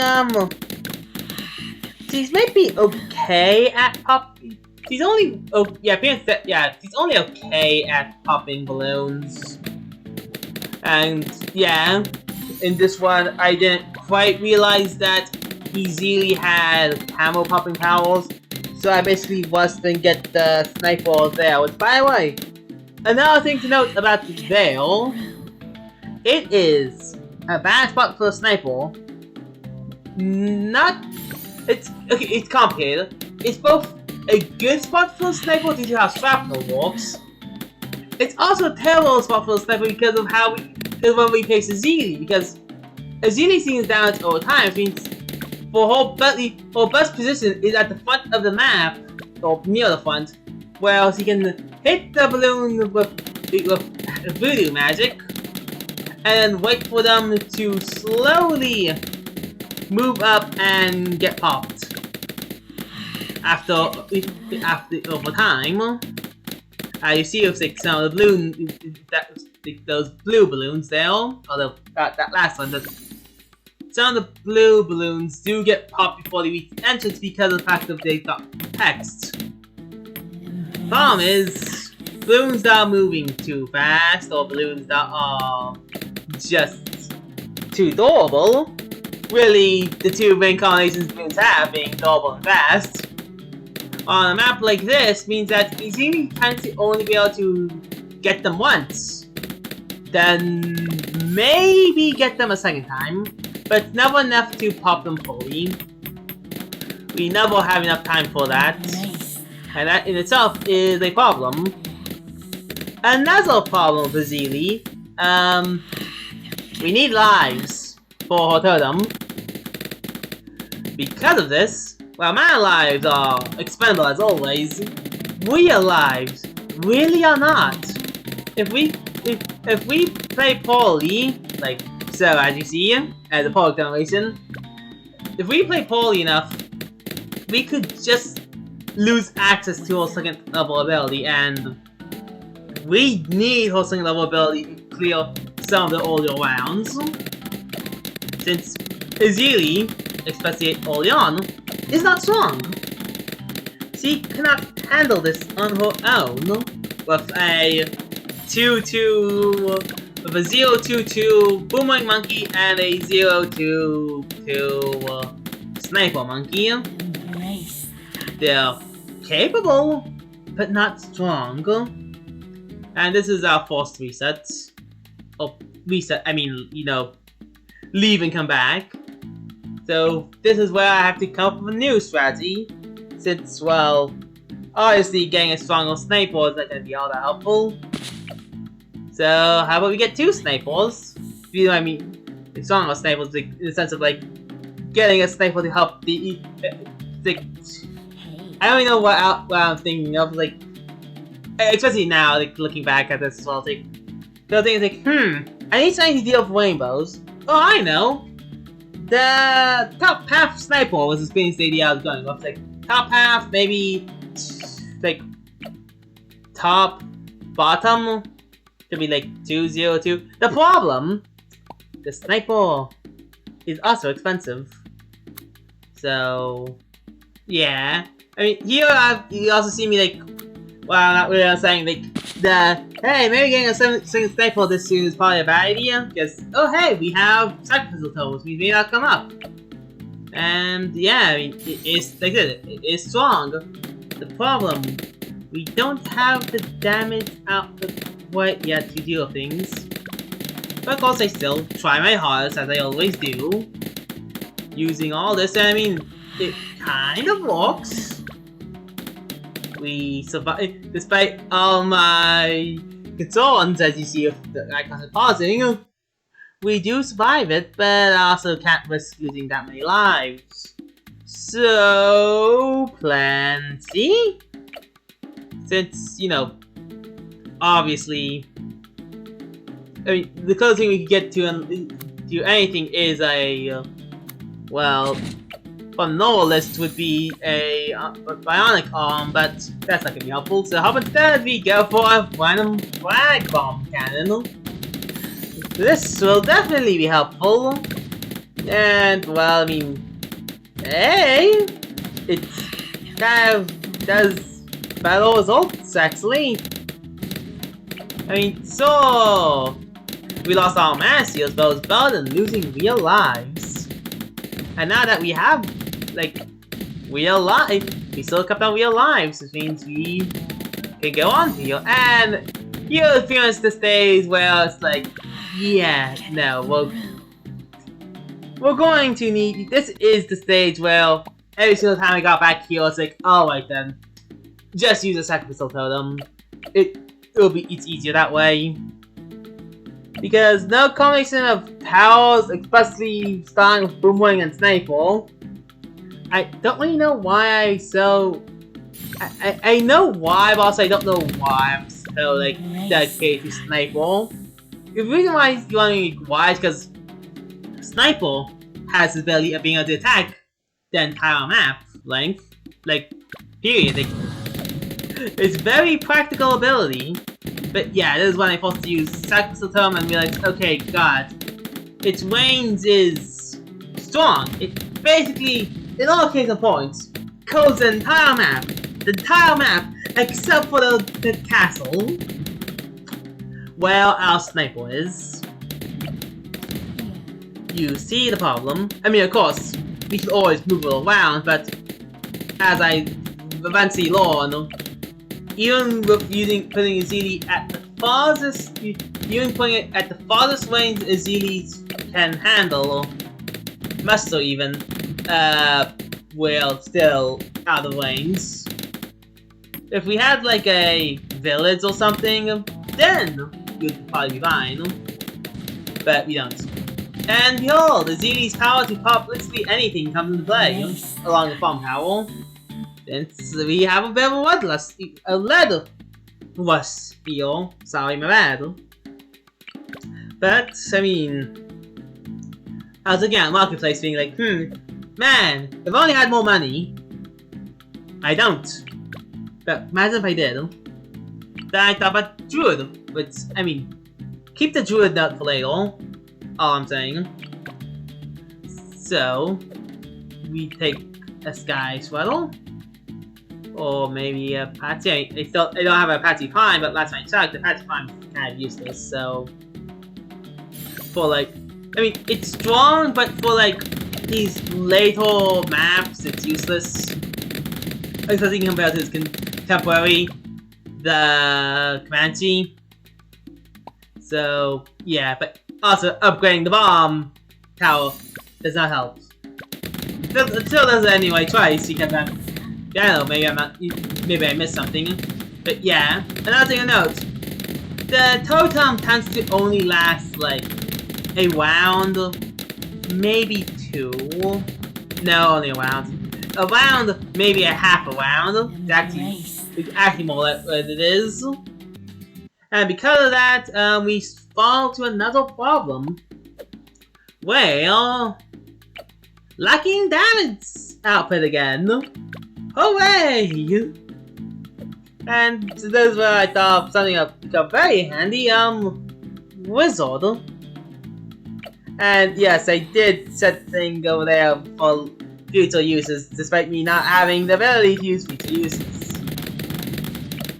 she's maybe okay at popping. She's only she's only okay at popping balloons. And yeah, in this one I didn't quite realize that he Zeely had camo popping powers, so I basically didn't get the sniper there. Which, by the way, another thing to note about the Veil, it is a bad spot for a sniper. It's complicated. It's both a good spot for a sniper due to how shrapnel works. It's also a terrible spot for a sniper because of when we face a Zeely, because a Zeely seems damage over time, which means her best position is at the front of the map, or near the front, where she can hit the balloon with voodoo magic, and wait for them to slowly move up and get popped. After over time, you see it's like some of the those blue balloons there, although that last one doesn't. Some of the blue balloons do get popped before they reach the entrance because of the fact that they got text. Problem is, balloons that are moving too fast, or balloons that are just too adorable. Really, the two main combinations balloons have being adorable and fast. On a map like this means that you seem to only be able to get them once. Then maybe get them a second time, but never enough to pop them fully. We never have enough time for that. And that in itself is a problem. Another problem for Zeely. We need lives for her totem. Because of this, while my lives are expendable as always, real lives really are not. If we play poorly, like so as you see, as a product generation, if we play poorly enough, we could just lose access to her second level ability, and we need her second level ability to clear some of the earlier rounds. Since Zeely, especially early on, is not strong. She cannot handle this on her own with a 0-2-2 Boomerang Monkey and a 0-2-2 Sniper Monkey. They're capable, but not strong. And this is our first reset. Oh, reset, I mean, you know, leave and come back. So this is where I have to come up with a new strategy. Since, well, obviously getting a stronger sniper is not going to be all that helpful. So how about we get 2 snipers? You know what I mean? Stronger snipers in the sense of like getting a sniper to help the I don't even know what I'm thinking of, like, especially now, like, looking back at this as well, like, the thing is like, I need something to deal with rainbows. Oh, I know! The top half sniper was the spinning idea I was going with, like, top half, maybe, like, top, bottom, could be like 2-0-2. The problem, the sniper is also expensive. So, yeah. I mean, here you also see me like, well, not really, I'm saying like, hey, maybe getting a single sniper this soon is probably a bad idea, because, oh hey, we have sacrificial totals, we may not come up. And yeah, I mean, it is, like I said, it is strong. The problem, we don't have the damage output quite yet to deal with things. But of course I still try my hardest, as I always do. Using all this, I mean, it kind of works. We survive, despite all my concerns, as you see if the icons are pausing. We do survive it, but I also can't risk losing that many lives. So, plan C? Since, you know, obviously, I mean, the closest thing we could get to anything is a, well, from the normal list would be a bionic arm, but that's not gonna be helpful. So how about that we go for a random flag bomb cannon? This will definitely be helpful. And, well, I mean, hey, it kind of does better results, actually. I mean, so we lost our mass heals, but it was better than losing real lives. And now that we have, like, real life, we still kept our real lives, which means we can go on here. And you experience the stage where it's like, yeah, no, we're going to need, this is the stage where every single time I got back here, it's like, alright then, just use a sacrificial totem. It's easier that way. Because no combination of powers, especially starting with Boomerang and Sniper, I don't really know why I know why, but also I don't know why I'm so, like, dedicated to Sniper. The reason why you want to be why is because Sniper has the ability of being able to attack the entire map length, like, period. Like, it's very practical ability, but yeah, this is when I supposed to use Sacrificial Totem and realize, okay, god, its range is strong. It basically, in all case of points, codes the entire map, except for the castle, where our sniper is. You see the problem. I mean, of course, we should always move it around, but as I eventually learn, even with putting Azili at the farthest, even putting it at the farthest range Azili can handle, much so even, will still out of range. If we had like a village or something, then you'd probably be fine. But we don't. And behold, Azili's power to pop literally anything comes into play, along with bomb power. Since we have a bit of a lead lust feel. Sorry, my bad. But, I mean, I was looking at Marketplace being like, man, if I only had more money. I don't. But imagine if I did. Then I thought about Druid, but, I mean, keep the Druid note for later. All I'm saying. So, we take a Sky Sweater. Or maybe a Patty. I don't have a Patty Prime, but last time I checked, the Patty Prime is kind of useless, so... For like... I mean, it's strong, but for like these later maps, it's useless. Especially compared to its contemporary, the Comanche. So, yeah, but also upgrading the bomb tower does not help. It still does it anyway twice, because I don't know, maybe I missed something. But yeah, another thing to note, the totem tends to only last like a round, maybe two. No, only a round. A round, maybe a half a round. It's actually more like what it is. And because of that, we fall to another problem. Well, lacking damage output again. Hooray! And this is where I thought something would become very handy, Wizard. And yes, I did set the thing over there for future uses, despite me not having the ability to use future uses.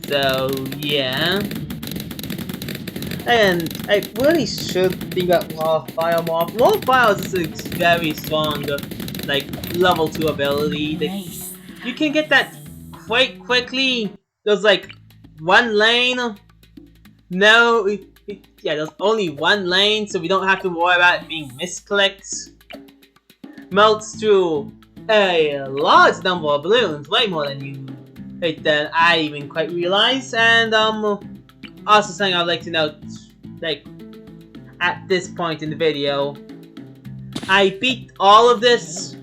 So, yeah. And I really should think about Wildfire more. Wildfire is a very strong, like, level 2 ability. You can get that quite quickly. There's like one lane. No, yeah, there's only one lane, so we don't have to worry about it being misclicked. Melts through a large number of balloons, way more than I even quite realized. And also something I'd like to note, like at this point in the video, I beat all of this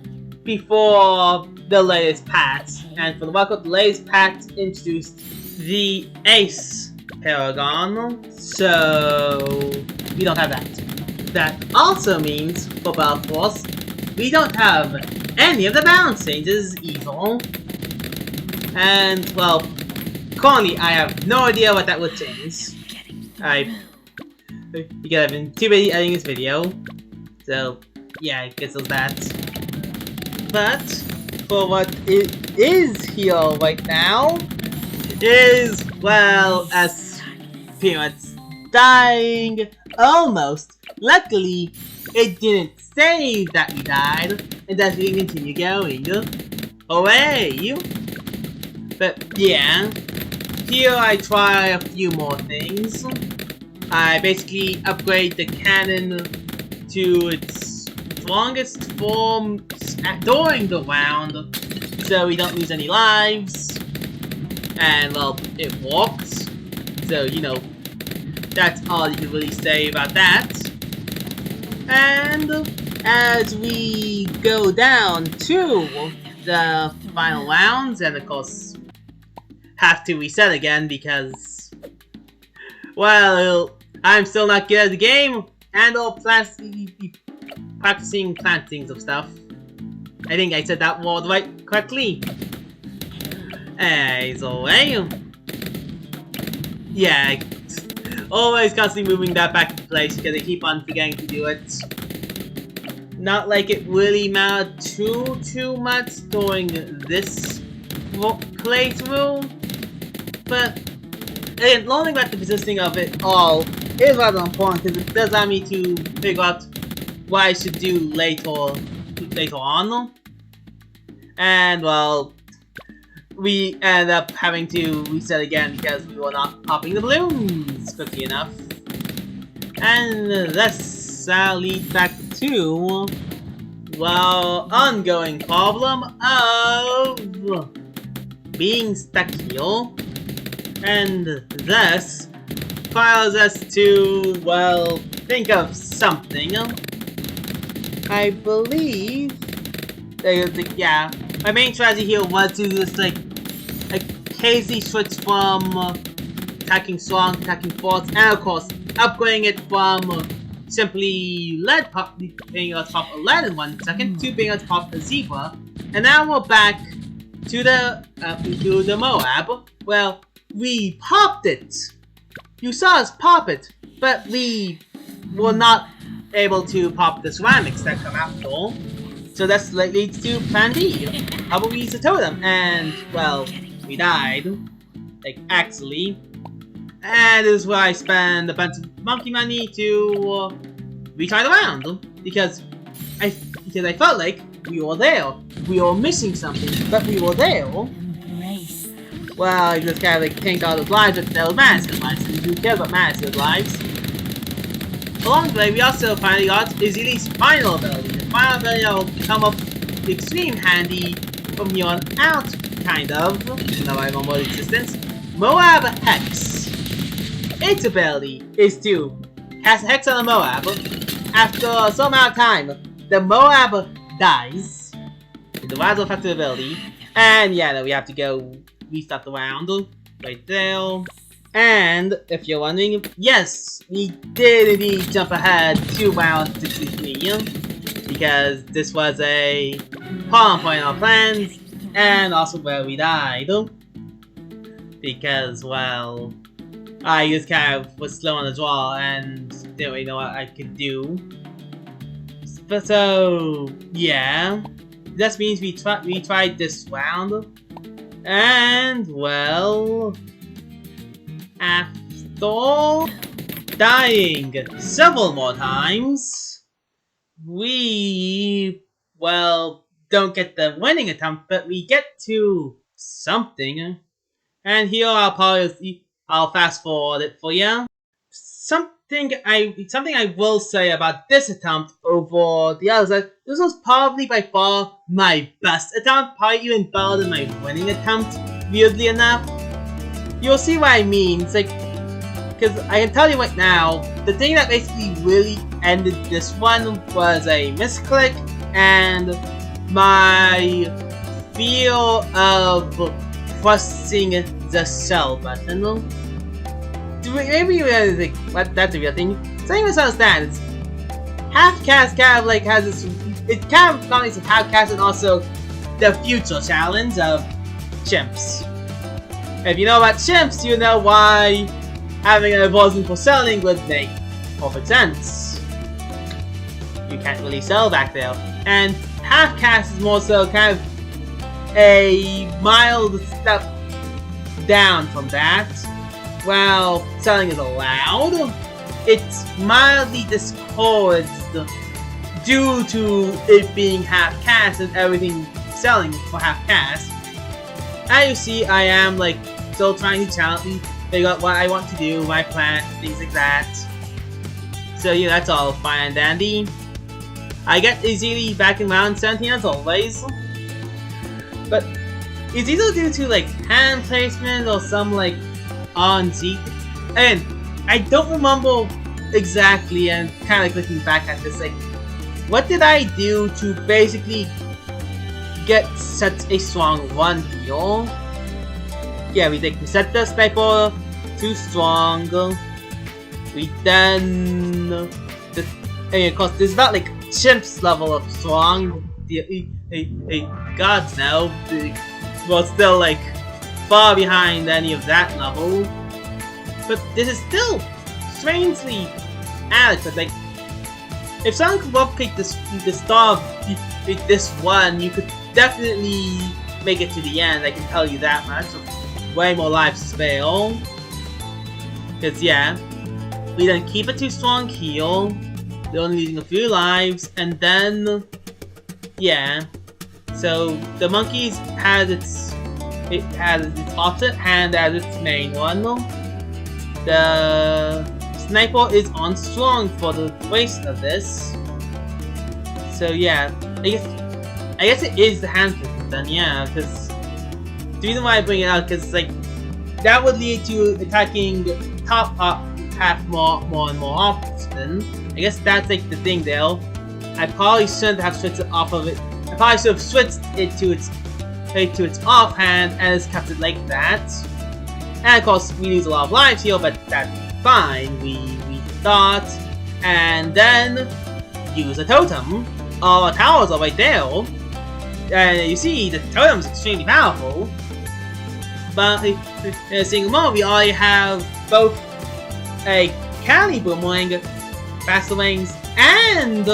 before the latest patch, and for the record, the latest patch introduced the Ace Paragon, so we don't have that. That also means, for Battle Force, we don't have any of the balance changes either. And, well, currently I have no idea what that would change. Because I've been too busy editing this video, so yeah, I guess it's that. But, for what it is here right now, is, well, as pretty much dying, almost. Luckily, it didn't say that we died, and that we can continue going. Hooray! But yeah, here I try a few more things. I basically upgrade the cannon to its strongest form during the round, so we don't lose any lives. And well, it works. So, you know, that's all you can really say about that. And as we go down to the final rounds, and of course have to reset again because, well, I'm still not good at the game, and I'll practicing plantings of stuff. I think I said that word right correctly. So, yeah, always constantly moving that back into place because I keep on forgetting to do it. Not like it really mattered too much during this playthrough, But and learning about the positioning of it all is rather important because it does allow me to figure out what I should do later on. And well, we end up having to reset again because we were not popping the balloons quickly enough. And this leads back to, well, ongoing problem of being stuck here. And this requires us to, well, think of something. I believe, yeah, my main strategy here was to just like occasionally switch from attacking strong, attacking force, and of course upgrading it from simply lead pop, being able to pop a lead in 1 second to being able to pop a zebra. And now we're back to the Moab. Well, we popped it. You saw us pop it, but we were not able to pop the ceramics that come after. So that leads to Plan D. How about we use the totem? And, well, we died. Like, actually. And this is where I spend a bunch of monkey money to retry the round. Because I felt like we were there. We were missing something, but we were there. Well, I just kind of like tanked all those lives with those Madison lives. Who cares about Madison's lives? Along the way, we also finally got Izzy's final ability. The final ability will come up extreme handy from here on out, kind of. Even though I have more existence. Moab Hex. Its ability is to cast a Hex on a Moab. After some amount of time, the Moab dies. With the Razzle effective ability. And yeah, then we have to go restart the round right there. And if you're wondering, yes, we did indeed jump ahead to round 63 because this was a pawn point in our plans and also where we died because, well, I just kind of was slow on the draw and didn't really know what I could do. But so yeah, this means we tried this round. And, well, after dying several more times, we, well, don't get the winning attempt, but we get to something. And here I'll fast forward it for you. Something I will say about this attempt over the others, that this was probably by far my best attempt, probably even better than my winning attempt, weirdly enough. You'll see what I mean. It's like, because I can tell you right now, the thing that basically really ended this one was a misclick and my fear of pressing the sell button. Maybe you guys think, what, that's a real thing. So you misunderstand. Half-cast kind of like has this, it kind of combines with half-cast and also the future challenge of chimps. If you know about chimps, you know why having an aversion for selling would make perfect sense. You can't really sell back there. And half-cast is more so kind of a mild step down from that. While selling is allowed, it's mildly discouraged due to it being half-cast and everything selling for half-cast. As you see, I am like still trying to challenge, figure out what I want to do, my plan, things like that. So yeah, that's all fine and dandy. I get easily back in round 17 as always, but it's either due to like hand placement or some like RNG, and I don't remember exactly, and kind of looking back at this, like, what did I do to basically get such a strong run here? Yeah, we set the sniper too strong. We then, and of course, this is not like Chimp's level of strong. Gods no, well, still like far behind any of that level, but this is still strangely adequate. Like, if someone could replicate the star of this one, you could definitely make it to the end. I can tell you that much. way more lives to spare. Cause yeah, we then keep it to strong heal. They're only losing a few lives, and then yeah. So the monkeys has its opposite hand as its main one. The sniper is on strong for the duration of this. So yeah, I guess it is the hand system then, yeah, because the reason why I bring it out, because like that would lead to attacking top half more and more often. I guess that's like the thing though. I probably shouldn't have switched it off of it. I probably should have switched it to its offhand and just kept it like that. And of course we lose a lot of lives here, but that's fine. We thought, and then use a totem. All our towers are right there. And you see, the totem is extremely powerful. But in a single moment, we already have both a Cali Boomerang, Faster Wings, and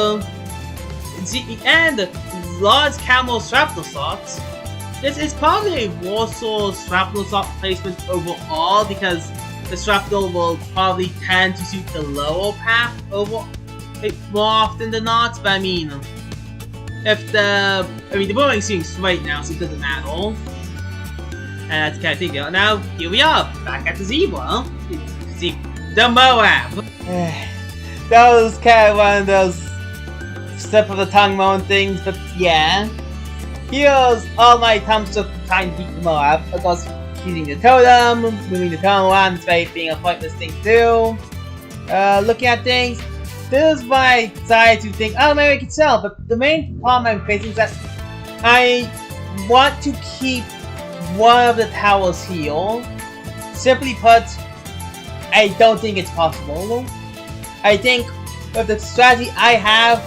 large Camel Shrapnel Slots. This is probably a Warsaw Shrapnel Slot placement overall, because the Shrapnel will probably tend to suit the lower path more often than not, but I mean, the Boomerang's shooting straight now, so it doesn't matter. And that's the kind of thing. Now, here we are, back at the Zebra. See, the Moab. That was kind of one of those slip of the tongue moment things, but yeah. Here's all my attempts to trying to beat the Moab. Of course, using the totem, moving the totem around, despite being a pointless thing to do. Looking at things, this is why I decided to think, oh, maybe I could sell, but the main problem I'm facing is that I want to keep one of the towers here. Simply put, I don't think it's possible. I think with the strategy I have,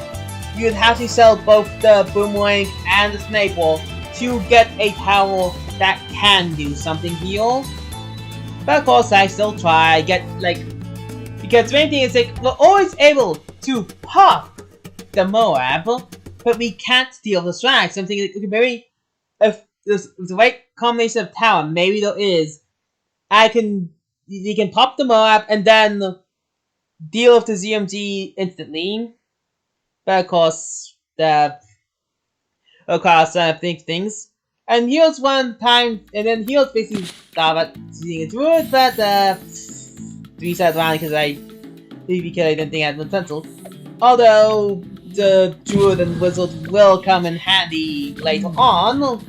you'd have to sell both the Boomerang and the Sniper to get a tower that can do something here. But of course, I still try, because the main thing is like, we're always able to pop the Moab, but we can't steal the Strike. So I'm thinking, okay, maybe if there's the right combination of tower, maybe there is, you can pop the Moab and then deal with the ZMG instantly. But of course, things. And here's one time, and then here's basically about using its wood, but reset around because I didn't think I had potential. Although the Druid and Wizard will come in handy later on,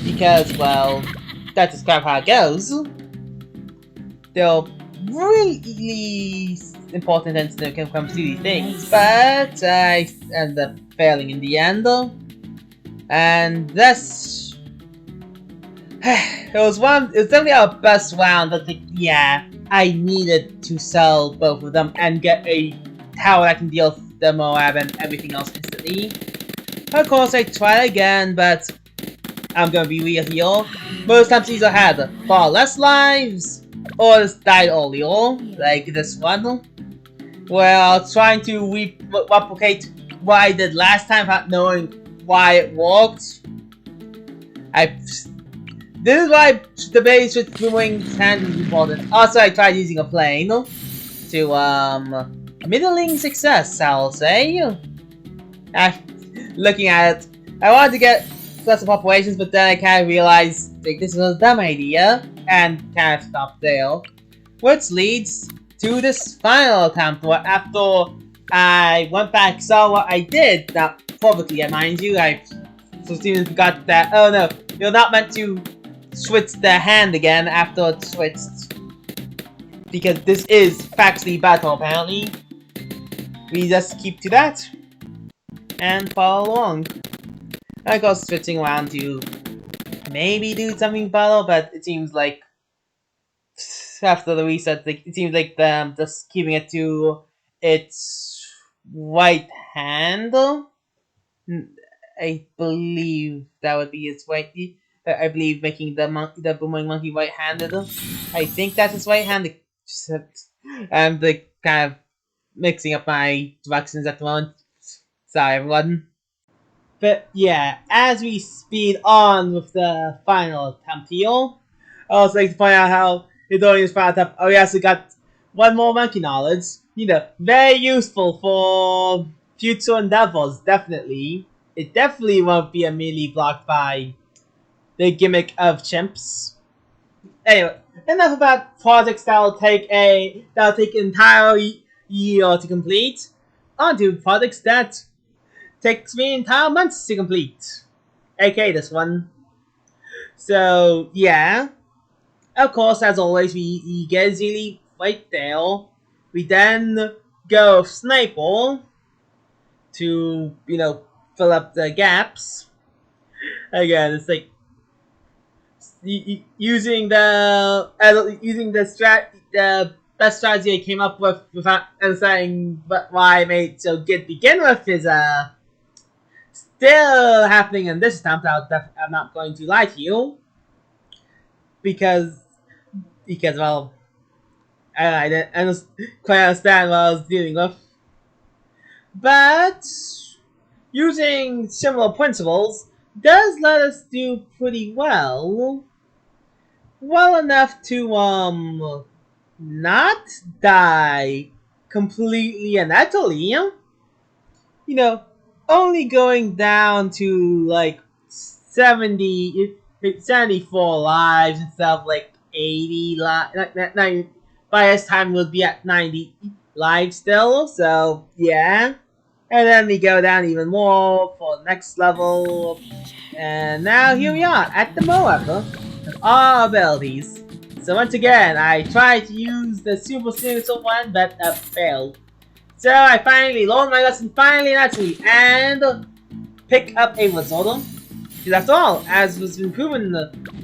because well, that's just kind of how it goes. They're really important things when it comes to these things, but I ended up failing in the end. And this, it was definitely our best round. But yeah, I needed to sell both of them and get a tower that can deal with the Moab and everything else instantly. Of course, I tried again, but I'm gonna be real here. Most times these I had far less lives, or just died earlier, like this one. Where I was trying to replicate what I did last time without knowing why it worked. This is why the base with Boomerang's hand is important. Also, I tried using a plane to middling success, I'll say. Looking at it, I wanted to get lots of operations, but then I kind of realized like, this was a dumb idea and kind of stopped there. Which leads to this final attempt where after I went back, saw what I did. Now, publicly, mind you, I even forgot that. Oh no, you're not meant to switch the hand again after it's switched. Because this is factually battle, apparently. We just keep to that and follow along. I go switching around to maybe do something battle, but it seems like after the reset, it seems like just keeping it to its right hand. I believe that would be its right. I believe making the Boomerang Monkey right-handed. I think that's its right hand. I'm kind of mixing up my directions at the moment. Sorry, everyone. But yeah, as we speed on with the final attempt here, I also like to point out how Hidori's found up. Oh, we also got one more monkey knowledge. You know, very useful for future endeavors, definitely. It definitely won't be immediately blocked by the gimmick of chimps. Anyway, enough about projects that'll take an entire year to complete. On to projects that takes me entire months to complete. AKA this one. So yeah. Of course, as always, we get Zilly right there. We then go with Sniper to, you know, fill up the gaps. Again, it's like using the best strategy I came up with without understanding why I made it so good to begin with is still happening in this attempt. I'm not going to lie to you because well, I didn't quite understand what I was dealing with. But using similar principles does let us do pretty well. Well enough to not die completely and utterly. You know, only going down to like 74 lives instead of like 80 lives. By this time we'll be at 90 lives still, so yeah. And then we go down even more for the next level. And now here we are at the Moab with all abilities. So once again, I tried to use the super single one, but failed. So I finally learned my lesson naturally and pick up a wizard. Because after all, as was been proven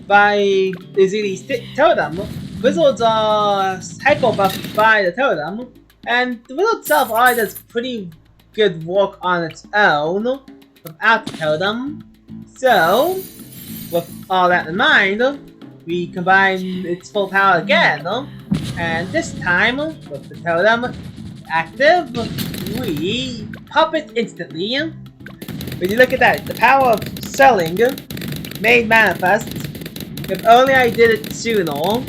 by Izzy's totem, wizards are hyper buffed by the totem, and the wizard itself already does pretty good work on its own without the totem. So, with all that in mind, we combine its full power again, and this time, with the totem active, we pop it instantly. When you look at that, the power of selling made manifest. If only I did it sooner,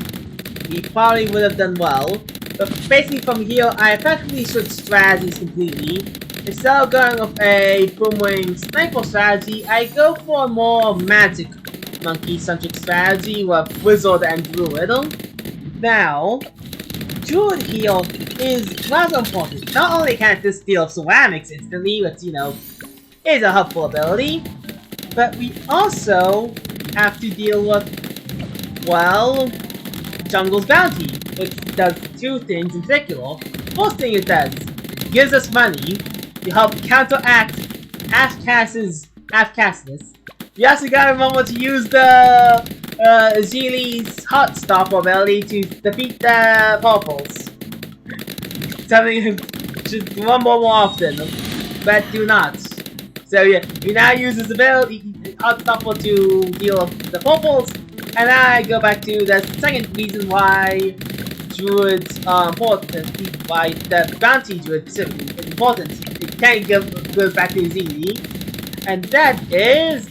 we probably would have done well. But basically from here, I effectively switched strategies completely. Instead of going with a boomerang sniper strategy, I go for a more magic monkey-centric strategy with wizard and druid. Now, druid here is rather important. Not only can it steal ceramics instantly, which, you know, is a helpful ability, but we also have to deal with, well, Jungle's Bounty, which does two things in particular. First thing it does, it gives us money to help counteract half-castness. We also gotta remember to use the Zilly's Hot Stopper ability to defeat the purples. Something you should remember more often, but do not. So yeah, we now use this ability, Hot Stopper, to deal with the purples, and now I go back to the second reason why druids are important, why the bounty druid specifically is important. It kind of goes back to Zilly, and that is,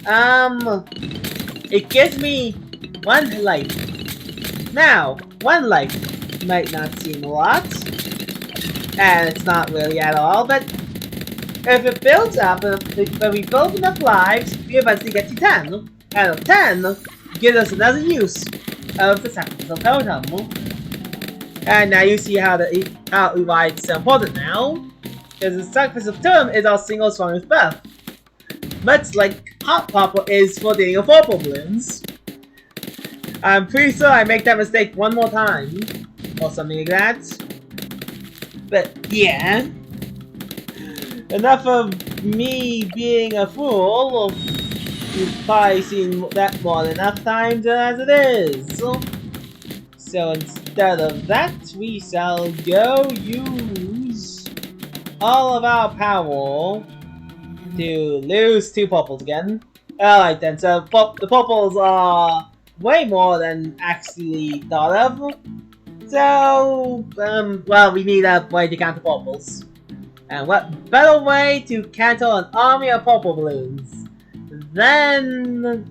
it gives me 1 life. Now, 1 life might not seem a lot, and it's not really at all, but if it builds up, if we build enough lives, we eventually get to 10. And 10 gives us another use of the sacrificial totem. And now you see why it's so important now. Because the sacrificial totem is our single strongest buff. Much like Hot Popper is for dealing with purple balloons. I'm pretty sure I make that mistake one more time. Or something like that. But yeah. Enough of me being a fool. You've probably seen that more than enough times as it is. So instead of that, we shall go use all of our power to lose 2 purples again. Alright then, so the purples are way more than actually thought of. So, well, we need a way to counter purples. And what better way to counter an army of purple balloons than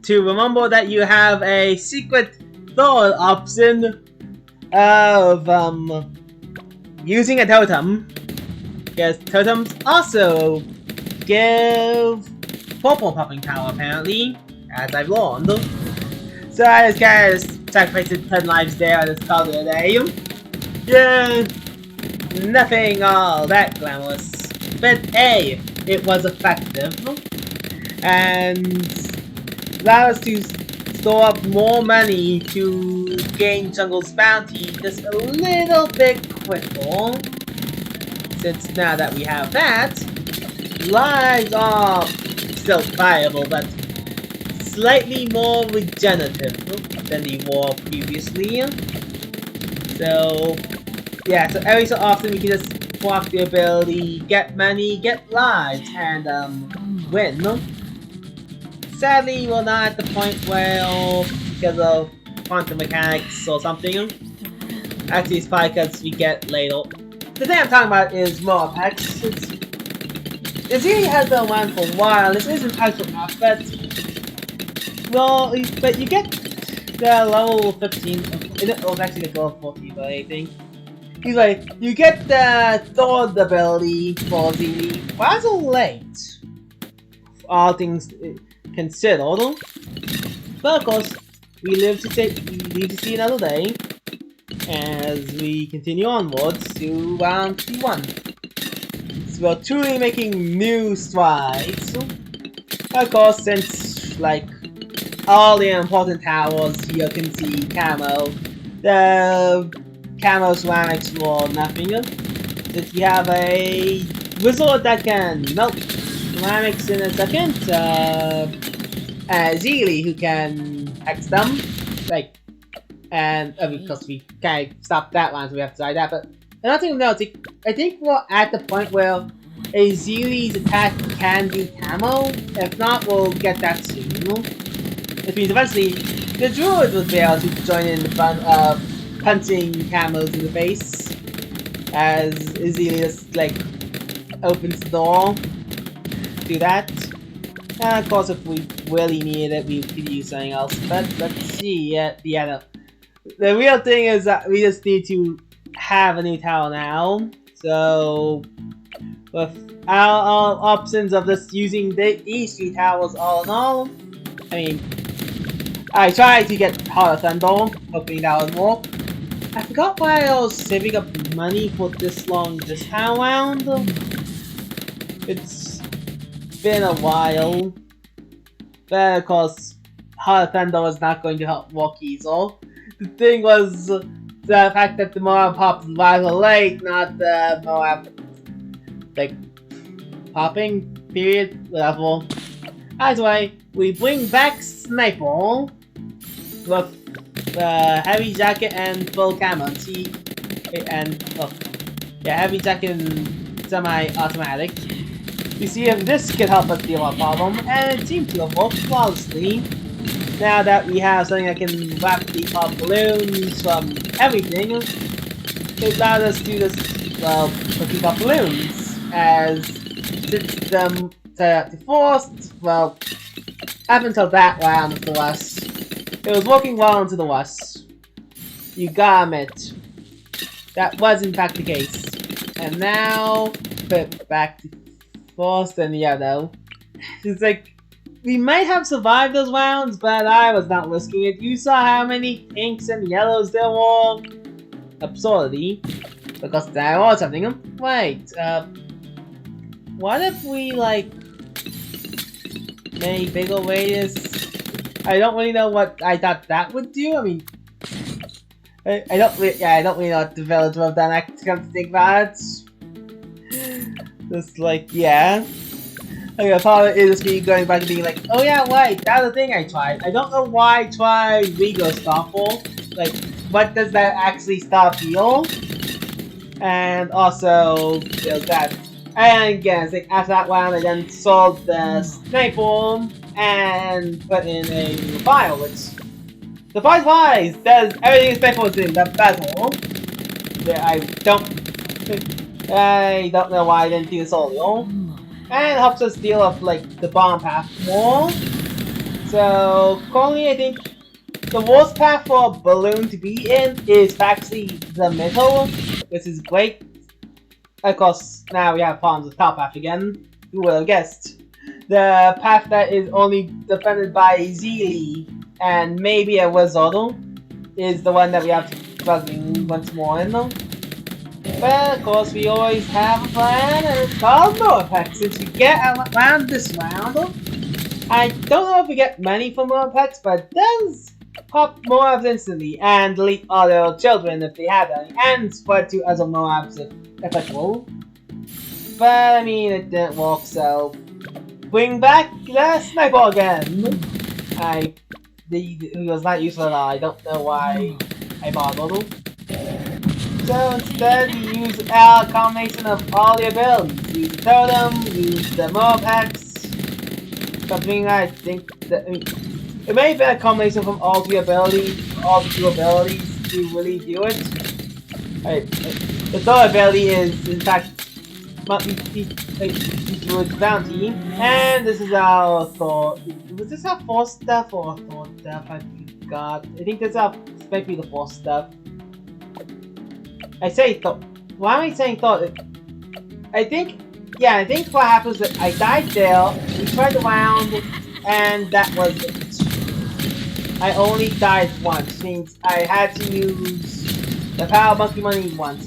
to remember that you have a secret third option of using a totem. Because totems also give purple popping power apparently, as I've learned. So I just kind of sacrificed 10 lives there and just called it a day. Yeah, nothing all that glamorous. But hey, it was effective. And allowed us to store up more money to gain Jungle's bounty just a little bit quicker. Since now that we have that, lives are still viable, but slightly more regenerative than they were previously. So yeah, so every so often we can just block the ability, get money, get lives, and win. Sadly, we're not at the point where, because of quantum mechanics or something. Actually, it's probably because we get later. The thing I'm talking about is more packs. It really has been around for a while. This isn't actual enough, but well, but you get the level 15. It was actually the level 14, but I think he's like you get the third ability for the rather late. All things considered, but of course we live to see another day. As we continue onwards to round 1. So we're truly making new strides. Of course, since like all the important towers you can see camo, the camo ceramics were nothing. Since we have a wizard that can melt ceramics in a second, Zeely who can hex them, like. And because we kind of stopped that one, so we have to decide that. But another thing to note, I think we're at the point where a Zeely's attack can do camo. If not, we'll get that soon. Which means eventually the druid will be able to join in the fun of punching camos in the face. As Zeely just like opens the door. Do that. And of course, if we really needed it, we could use something else. But let's see. No. The real thing is that we just need to have a new tower now. So, with our options of just using these 3 towers all in all, I mean, I tried to get Heart of Thunder, hoping that would work. I forgot why I was saving up money for this long this time around. It's been a while. But of course, Heart of Thunder was not going to help work either. The thing was the fact that the Moab popped rather late, not the Moab like popping period level. Anyway, we bring back Sniper with heavy jacket and full camo. See, heavy jacket and semi-automatic. We see if this can help us deal with a problem, and it seems to have worked flawlessly. Now that we have something that can rapidly pop balloons from everything, it allowed us to do this, well, quickly pop balloons. As since them to first, well, up until that round of the West, it was working well into the West. You gotta admit, that was in fact the case. And now, put it back to first and yellow. It's like, we might have survived those rounds, but I was not risking it. You saw how many pinks and yellows there were. Absurdity. Because there was something. Wait, what if we, like, made bigger radius? I don't really know what I thought that would do. I mean, I don't really know what the village would have done. I come to think about it. Just like, yeah. Okay, probably is just me going back and being like, oh yeah, wait, that's the thing I tried. I don't know why I tried Rigo Stopple. Like, what does that actually stop heal? And also, there's that. And again, it's like after that round, I then sold the Sniper and put in a file, which, surprise, does everything Sniper was doing, that battle. I don't know why I didn't do this earlier. And it helps us deal with like the bomb path more. So currently I think the worst path for a balloon to be in is actually the middle, which is great. Of course, now we have problems with top path again. Who would have guessed? The path that is only defended by Zeely and maybe a Wizardle is the one that we have to struggling once more in though. But of course we always have a plan and it's called Moapex. Since we get around this round, I don't know if we get many from Moapex, but it does pop Moabs instantly and delete all their children if they have any, and spread to other Moabs if applicable. But I mean, it didn't work, so bring back the sniper again. He was not useful at all. I don't know why I bothered. So instead, we use a combination of all the abilities. Use the totem, use the Moapex. Something I think that it may be a combination from all the two abilities to really do it. The third ability is in fact Druid's Bounty, and this is our third. Was this our fourth step or third step? I forgot. I think this might be the fourth step. I say thought. Why am I saying thought? I think what happens is I died there, we tried the round, and that was it. I only died once, which means I had to use the power monkey money once.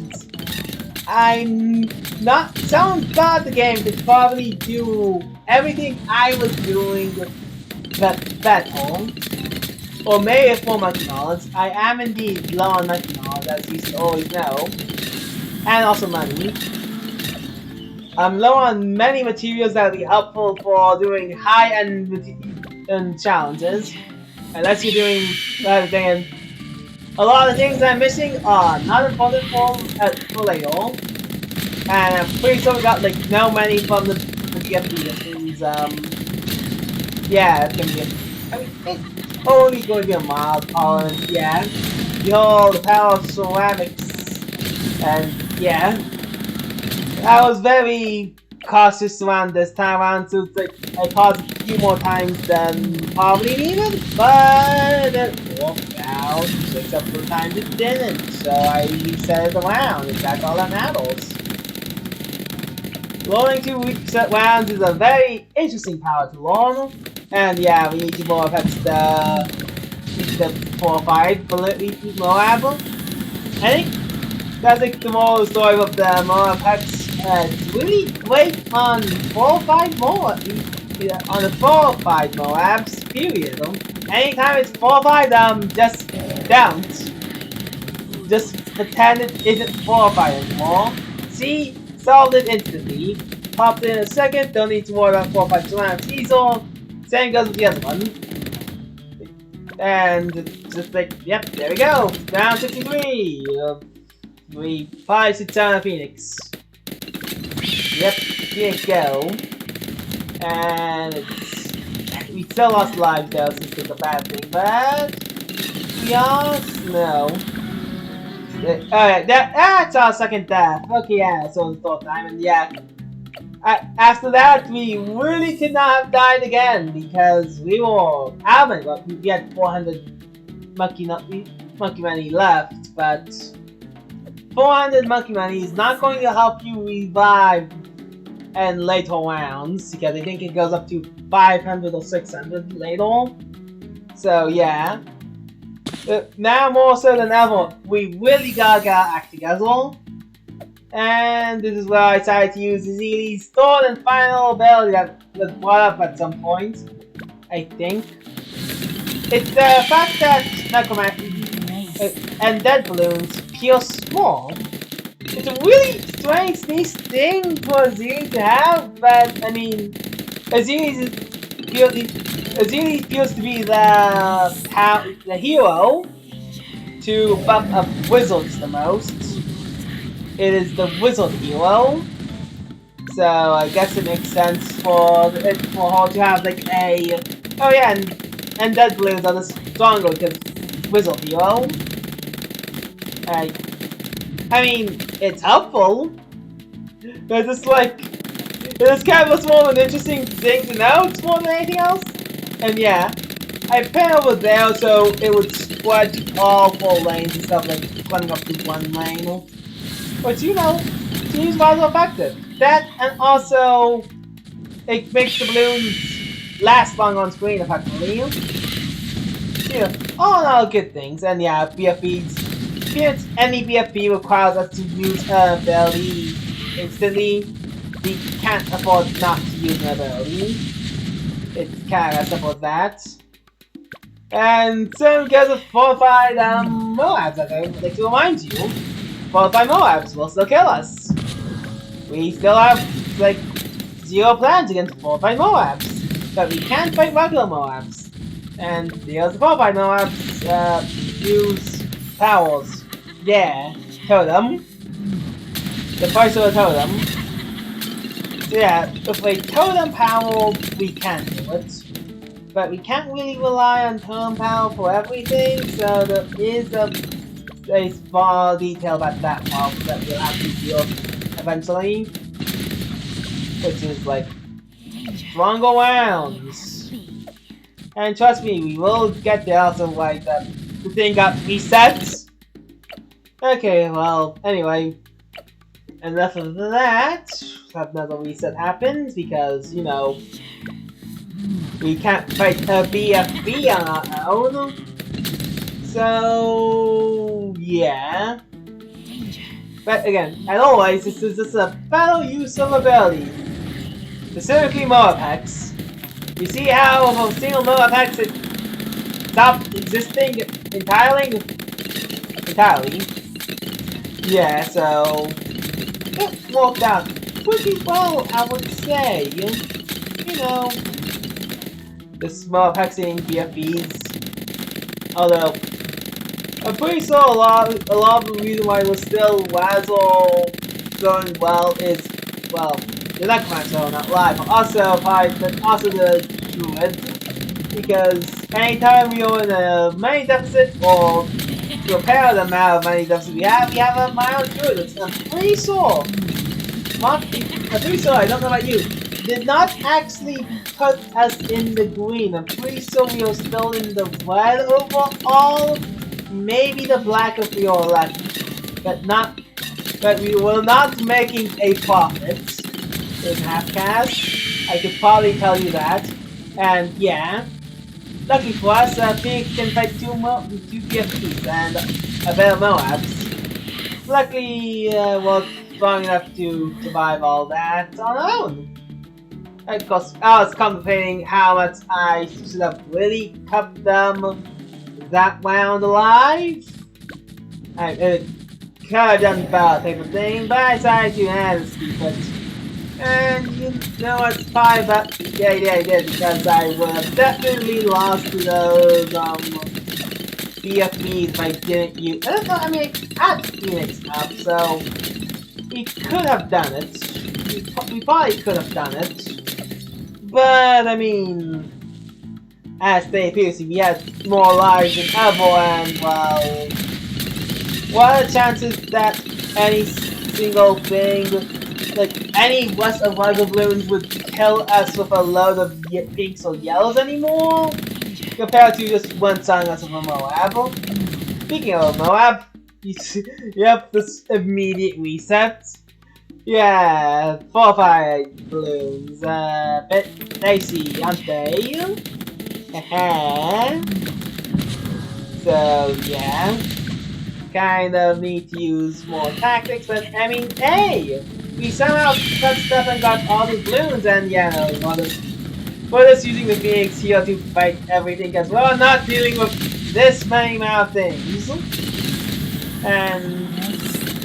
I'm not someone thought the game could probably do everything I was doing with battle. Or maybe it's more monkey knowledge. I am indeed low on monkey knowledge, as you should always know. And also money. I'm low on many materials that would be helpful for doing high-end challenges. Unless you're doing everything. A lot of things I'm missing are not important for later. And I'm pretty sure we got like no money from the BFD. This means yeah, it's gonna be it's only going to be a mild tolerance, yeah. Behold the power of ceramics. And yeah. I was very cautious around this time around, so it's like I paused a few more times than probably needed, but it worked out, except for the times it didn't, so I reset it around, and that's all that matters. Learning to reset rounds is a very interesting power to learn, and yeah, we need to more affect the fortified bullet Moab. I think that's like the moral story of the Moapex. It's really great on 4 or 5 more, on the 4 or 5 Moabs, period. Anytime it's 4 or 5, just don't. Just pretend it isn't 4 or 5 anymore. See, solved it instantly. Popped in a second, don't need to worry about 4 or 5 surrounds either. Same goes with the other one. And just like, yep, there we go. Round 63. We 5 6 7 Phoenix. Yep, Phoenix go. And we still lost lives though, since it's a bad thing, but we are no. Alright, that's our second death. Okay, yeah, so the third time, and yeah. After that, we really could not have died again because we were adamant. Well, we had 400 monkey money left, but 400 monkey money is not going to help you revive in later rounds because I think it goes up to 500 or 600 later. So yeah, now more so than ever, we really gotta act together. And this is where I decided to use Zeely's third and final ability that was brought up at some point, I think. It's the fact that necromancy and dead balloons pierce small. It's a really strange, niche thing for Zeely to have, but I mean, Zeely feels to be the hero to buff up wizards the most. It is the wizard hero, so I guess it makes sense for her to have like a and dead balloons are the stronger because wizard hero. I mean, it's helpful. But it's like it's kind of more of an interesting thing to know. It's more than anything else. And yeah, I put it over there so it would spread all 4 lanes instead of like running up to 1 lane. But you know, seems rather effective. That and also it makes the balloons last long on screen effectively. Yeah, all in all good things. And yeah, BFBs. Any BFB requires us to use an ability instantly. We can't afford not to use an ability. It's kind of simple as that. And so because of fortified Moabs, I'd like to remind you, fortified Moabs will still kill us. We still have like 0 plans against fortified Moabs, but we can't fight regular Moabs. And the other fortified Moabs use powers. Yeah, totem. The price of a totem. So yeah, with a totem power, we can do it. But we can't really rely on totem power for everything, so there is a small detail about that part that we'll have to deal with eventually. Which is like stronger rounds. And trust me, we will get there also like the thing got reset. Okay, well, anyway. Enough of that. Another reset happens because, you know, we can't fight a BFB on our own. So, yeah. But again, as always, this is just a battle use of abilities. Specifically Moapex. You see how with a single Moapex it stopped existing entirely? Yeah, so it worked out pretty well, I would say. You know, the Moapexing BFBs. Although I'm pretty sure a lot of the reason why we're still Wazzle going well is, well, the Necromancer not live, but also the Druid, because anytime we are in a money deficit or to repair the amount of money deficit we have a mild Druid. I'm pretty sure, I don't know about you, did not actually put us in the green. I'm pretty sure we are still in the red overall. Maybe the black if we are left, but we were not making a profit in half-cast. I could probably tell you that. And yeah, lucky for us, Phoenix can fight two PFPs and a better Moabs. Luckily, we're strong enough to survive all that on our own. Of course, I was contemplating how much I should have really kept them that round alive. It could have done better type of thing, but I decided to keep it. And you know what's fine, but yeah, I did, because I would have definitely lost to those BFBs if I didn't use. I mean, I had Phoenix up, so we could have done it. We probably could have done it, but I mean, as they previously, we had more lives than ever, and well, what are the chances that any single thing, like any rest of regular balloons, would kill us with a load of pinks or yellows anymore, compared to just one silence of a Moab? Speaking of Moab, yep, this immediate reset. Yeah, 4 or 5 balloons, bit dicey, aren't they? So yeah, kind of need to use more tactics, but I mean, hey, we somehow cut stuff and got all the balloons, and yeah, no, we're just using the Phoenix here to fight everything, because we're not dealing with this many amount of things, and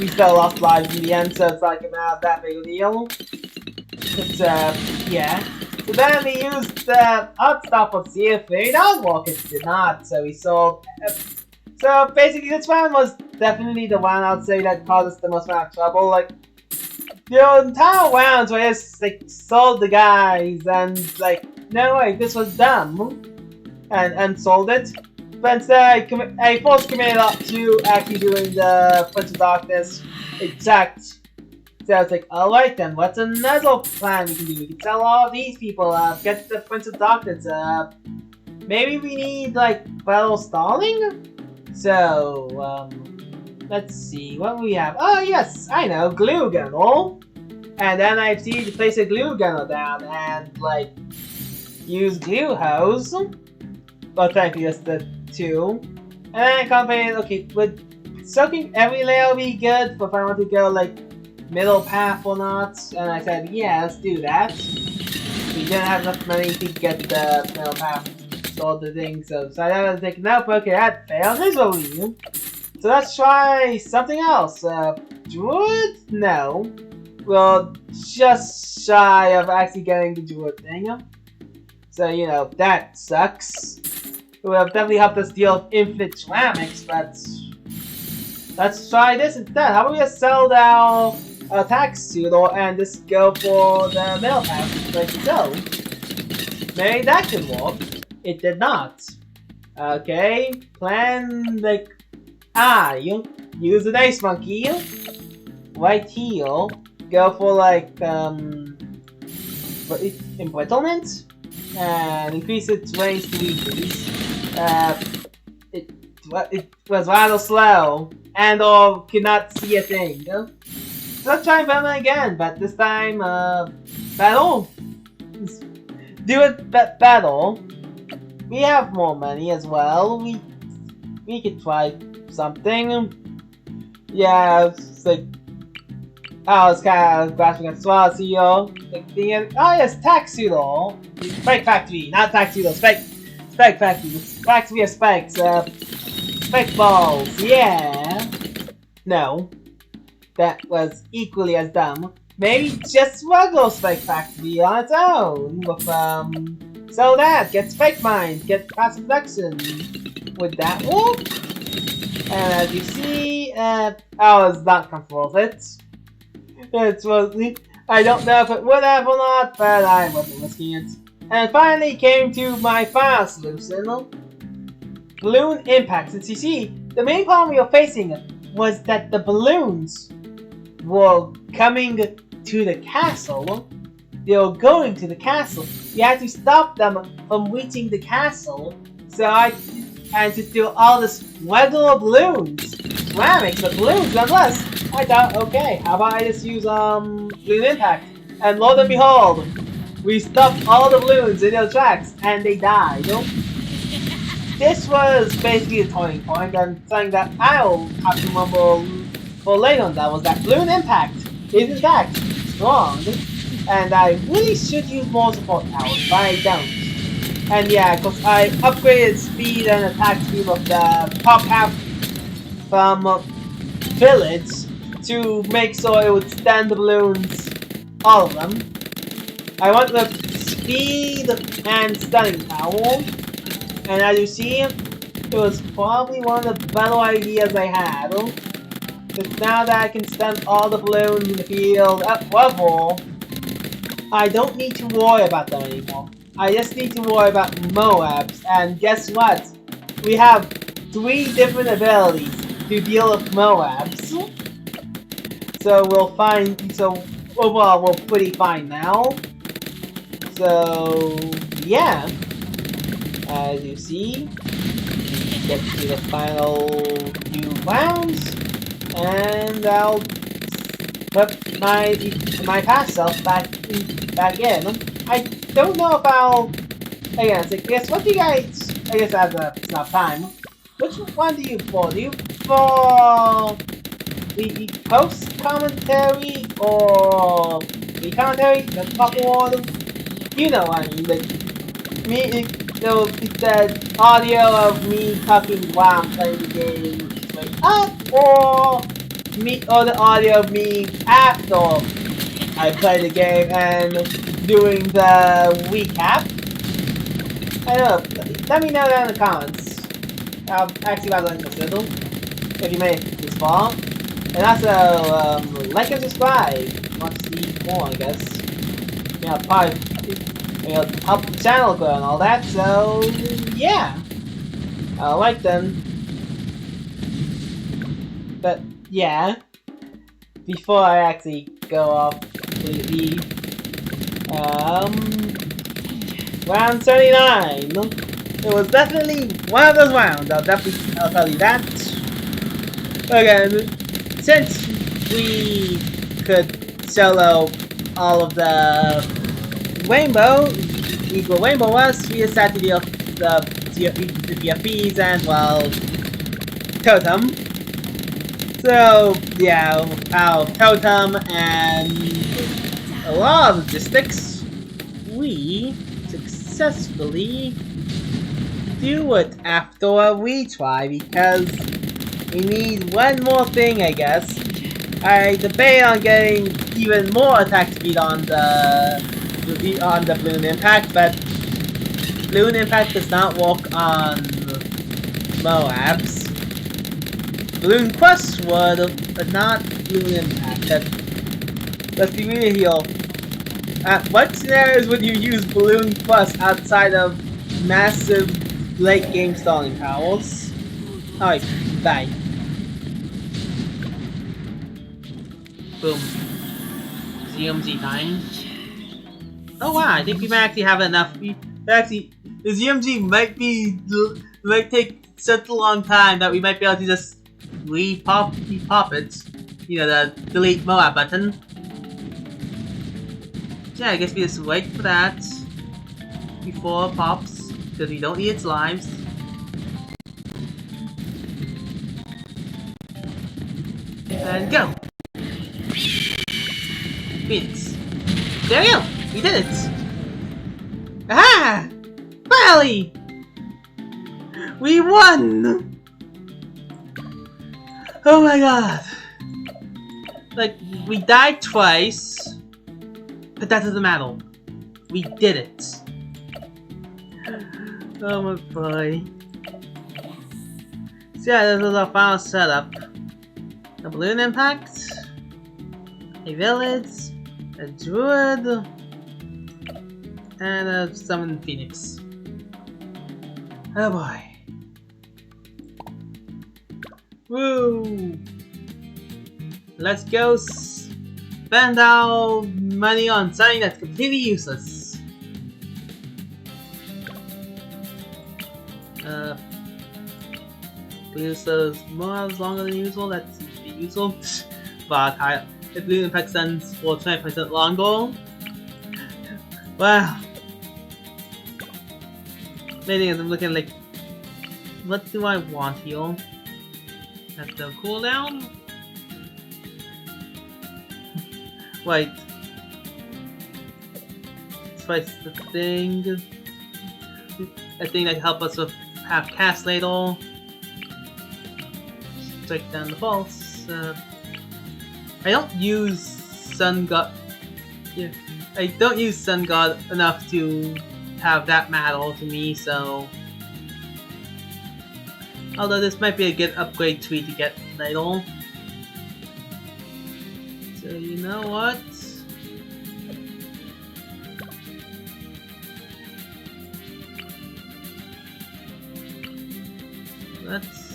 we still lost lives in the end, so it's like not that big a deal. But yeah. So then we used the hot stop of see if they don't work. It did not, so we sold. So basically, this round was definitely the one I'd say that caused us the most amount of trouble. Like, the entire rounds where I just like sold the guys and like, no way, this was dumb, and sold it. But instead, I forced committed up to actually doing the Prince of Darkness exact. So I was like, alright then, what's another plan we can do? We can sell all of these people, get the Prince of Darkness, maybe we need like battle stalling? So, let's see, what do we have? Oh yes, I know, glue gun, and then I see to place a glue gun down and like use glue hose. Well, technically just the two. And then I contemplated, okay, would soaking every layer will be good, but if I want to go like middle path or not? And I said, yeah, let's do that. We didn't have enough money to get the middle path sort of thing, so I had to take nope, okay, that failed miserably. So let's try something else. Druid? No. Well, just shy of actually getting the druid thing. So, you know, that sucks. It would have definitely helped us deal with infinite ceramics, but let's try this instead. How about we just sell our attack pseudo and just go for the middle path like so? Maybe that could work. It did not. Okay, plan like you use the dice monkey. Right here, go for like embrittlement and increase its range to decrease. It was rather slow and or could not see a thing. So let's try Batman again, but this time battle. Do it battle. We have more money as well. We could try something. Yeah, it's like it's kind of grasping at straws here. Like oh yes, Taxudo. Spike Factory, not Taxudo. Spike Factory. Factory of spikes. Spike balls. Yeah. No, that was equally as dumb. Maybe just regular Spike Factory on its own. With so that get Spike Mine, get passive reduction. Would that work? And as you see, I was not comfortable with it. It was, I don't know if it would have or not, but I wasn't risking it. And finally came to my final solution. Balloon impact. Since you see, the main problem we were facing was that the balloons were coming to the castle. They were going to the castle. You had to stop them from reaching the castle. So I had to do all this regular balloons. Ceramics, but balloons nonetheless. I thought, okay, how about I just use balloon impact? And lo and behold, we stuffed all the balloons in their tracks and they died. This was basically the turning point, and something that I'll have to remember for later on that was that balloon impact is in fact strong. And I really should use more support towers, but I don't. And yeah, because I upgraded speed and attack speed of the top half from village to make sure it would stand the balloons, all of them. I want the speed and stunning power, and as you see, it was probably one of the better ideas I had. Because now that I can stun all the balloons in the field at level, I don't need to worry about them anymore. I just need to worry about Moabs, and guess what? We have 3 different abilities to deal with Moabs. So we'll find, so overall we're pretty fine now. So yeah, as you see, get to the final few rounds, and I'll put my past self back in. I don't know if I'll. Again, I guess what do you guys? I guess as it's not time. Which one do you for? Do you for the post commentary or the commentary? The proper one? You know what I mean. Like me, the audio of me talking while I'm playing the game, like up, or the audio of me after I play the game and doing the recap. I don't know. Let me know down in the comments. Actually, I'd like to consider if you made it this far. And also, like and subscribe. Want to see more, I guess. You know, probably help the channel grow and all that. So yeah, like them. But yeah, before I actually go off completely, round 39. It was definitely one of those rounds. I'll tell you that. Again, since we could solo all of the equal rainbow was, we decided to deal the TFPs and, well, Totem. So, yeah, our Totem and a lot of logistics, we successfully do it after a retry because we need one more thing, I guess. I debate on getting even more attack speed on the Balloon Impact, but Balloon Impact does not work on Moabs. Balloon Quest would, but not Balloon Impact. Let's be real here. What scenarios would you use Balloon Quest outside of massive late game stalling powers? Alright, bye. Boom. ZMZ time. Oh wow, I think we might actually have enough. Actually, the ZMZ might take such a long time that we might be able to just pop it. You know, the delete Moab button. Yeah, I guess we just wait for that before it pops, because we don't need its lives. And go! Phoenix. There we go! We did it! Aha! Finally! We won! Oh my god! Like, we died twice, but that doesn't matter. We did it. Oh my boy. So yeah, this is our final setup. A Balloon Impact, a Village, a Druid, and a Summoned Phoenix. Oh boy. Woo! Let's go spend our money on something that's completely useless. Useless more longer than usual, that's useful. But if Balloon Impact stands for 20% longer. Wow. Maybe I'm looking like, what do I want here? That's the cooldown? Wait. Twice the thing. A thing that can help us with have cast later. Strike down the pulse. I don't use Sun God. Yeah, I don't use Sun God enough to have that matter to me, so. Although this might be a good upgrade tree to get later. So you know what? Let's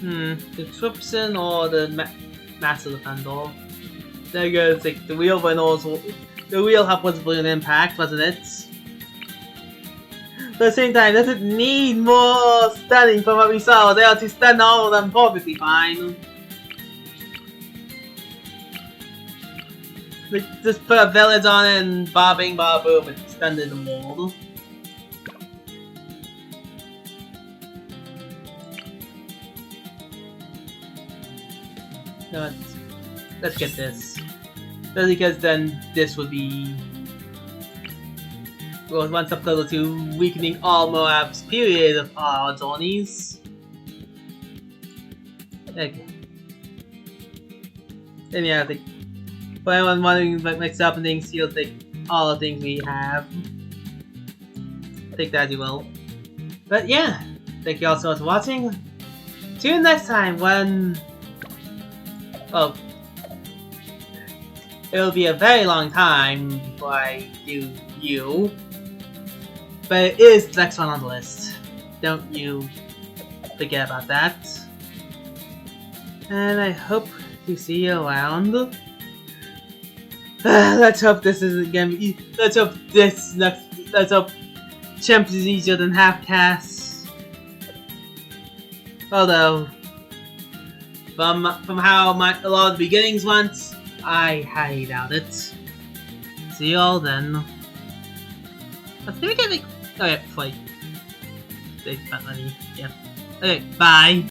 the Tripson or the Master Defender. There goes like the real winners. The real help was Balloon Impact, wasn't it? But at the same time, does it need more stunning from what we saw? They are to stun all of them perfectly fine. Like, just put a village on it and bobbing bob boom and stun them all. No, let's get this. Just because then this would be one step closer to weakening all Moab's period of our journeys. Okay. Then yeah, I think for anyone wondering what makes up things, you'll take all the things we have. Take that as you will. But yeah, thank you all so much for watching. Tune in next time when well, it'll be a very long time before I do you. But it is the next one on the list. Don't you forget about that. And I hope to see you around. Let's hope this isn't gonna be. Let's hope Chimps is easier than half-caste. Although, from how a lot of the beginnings went, I highly doubt it. See you all then. I think we get like... Okay, fight. Big fat money, yeah. Okay, bye.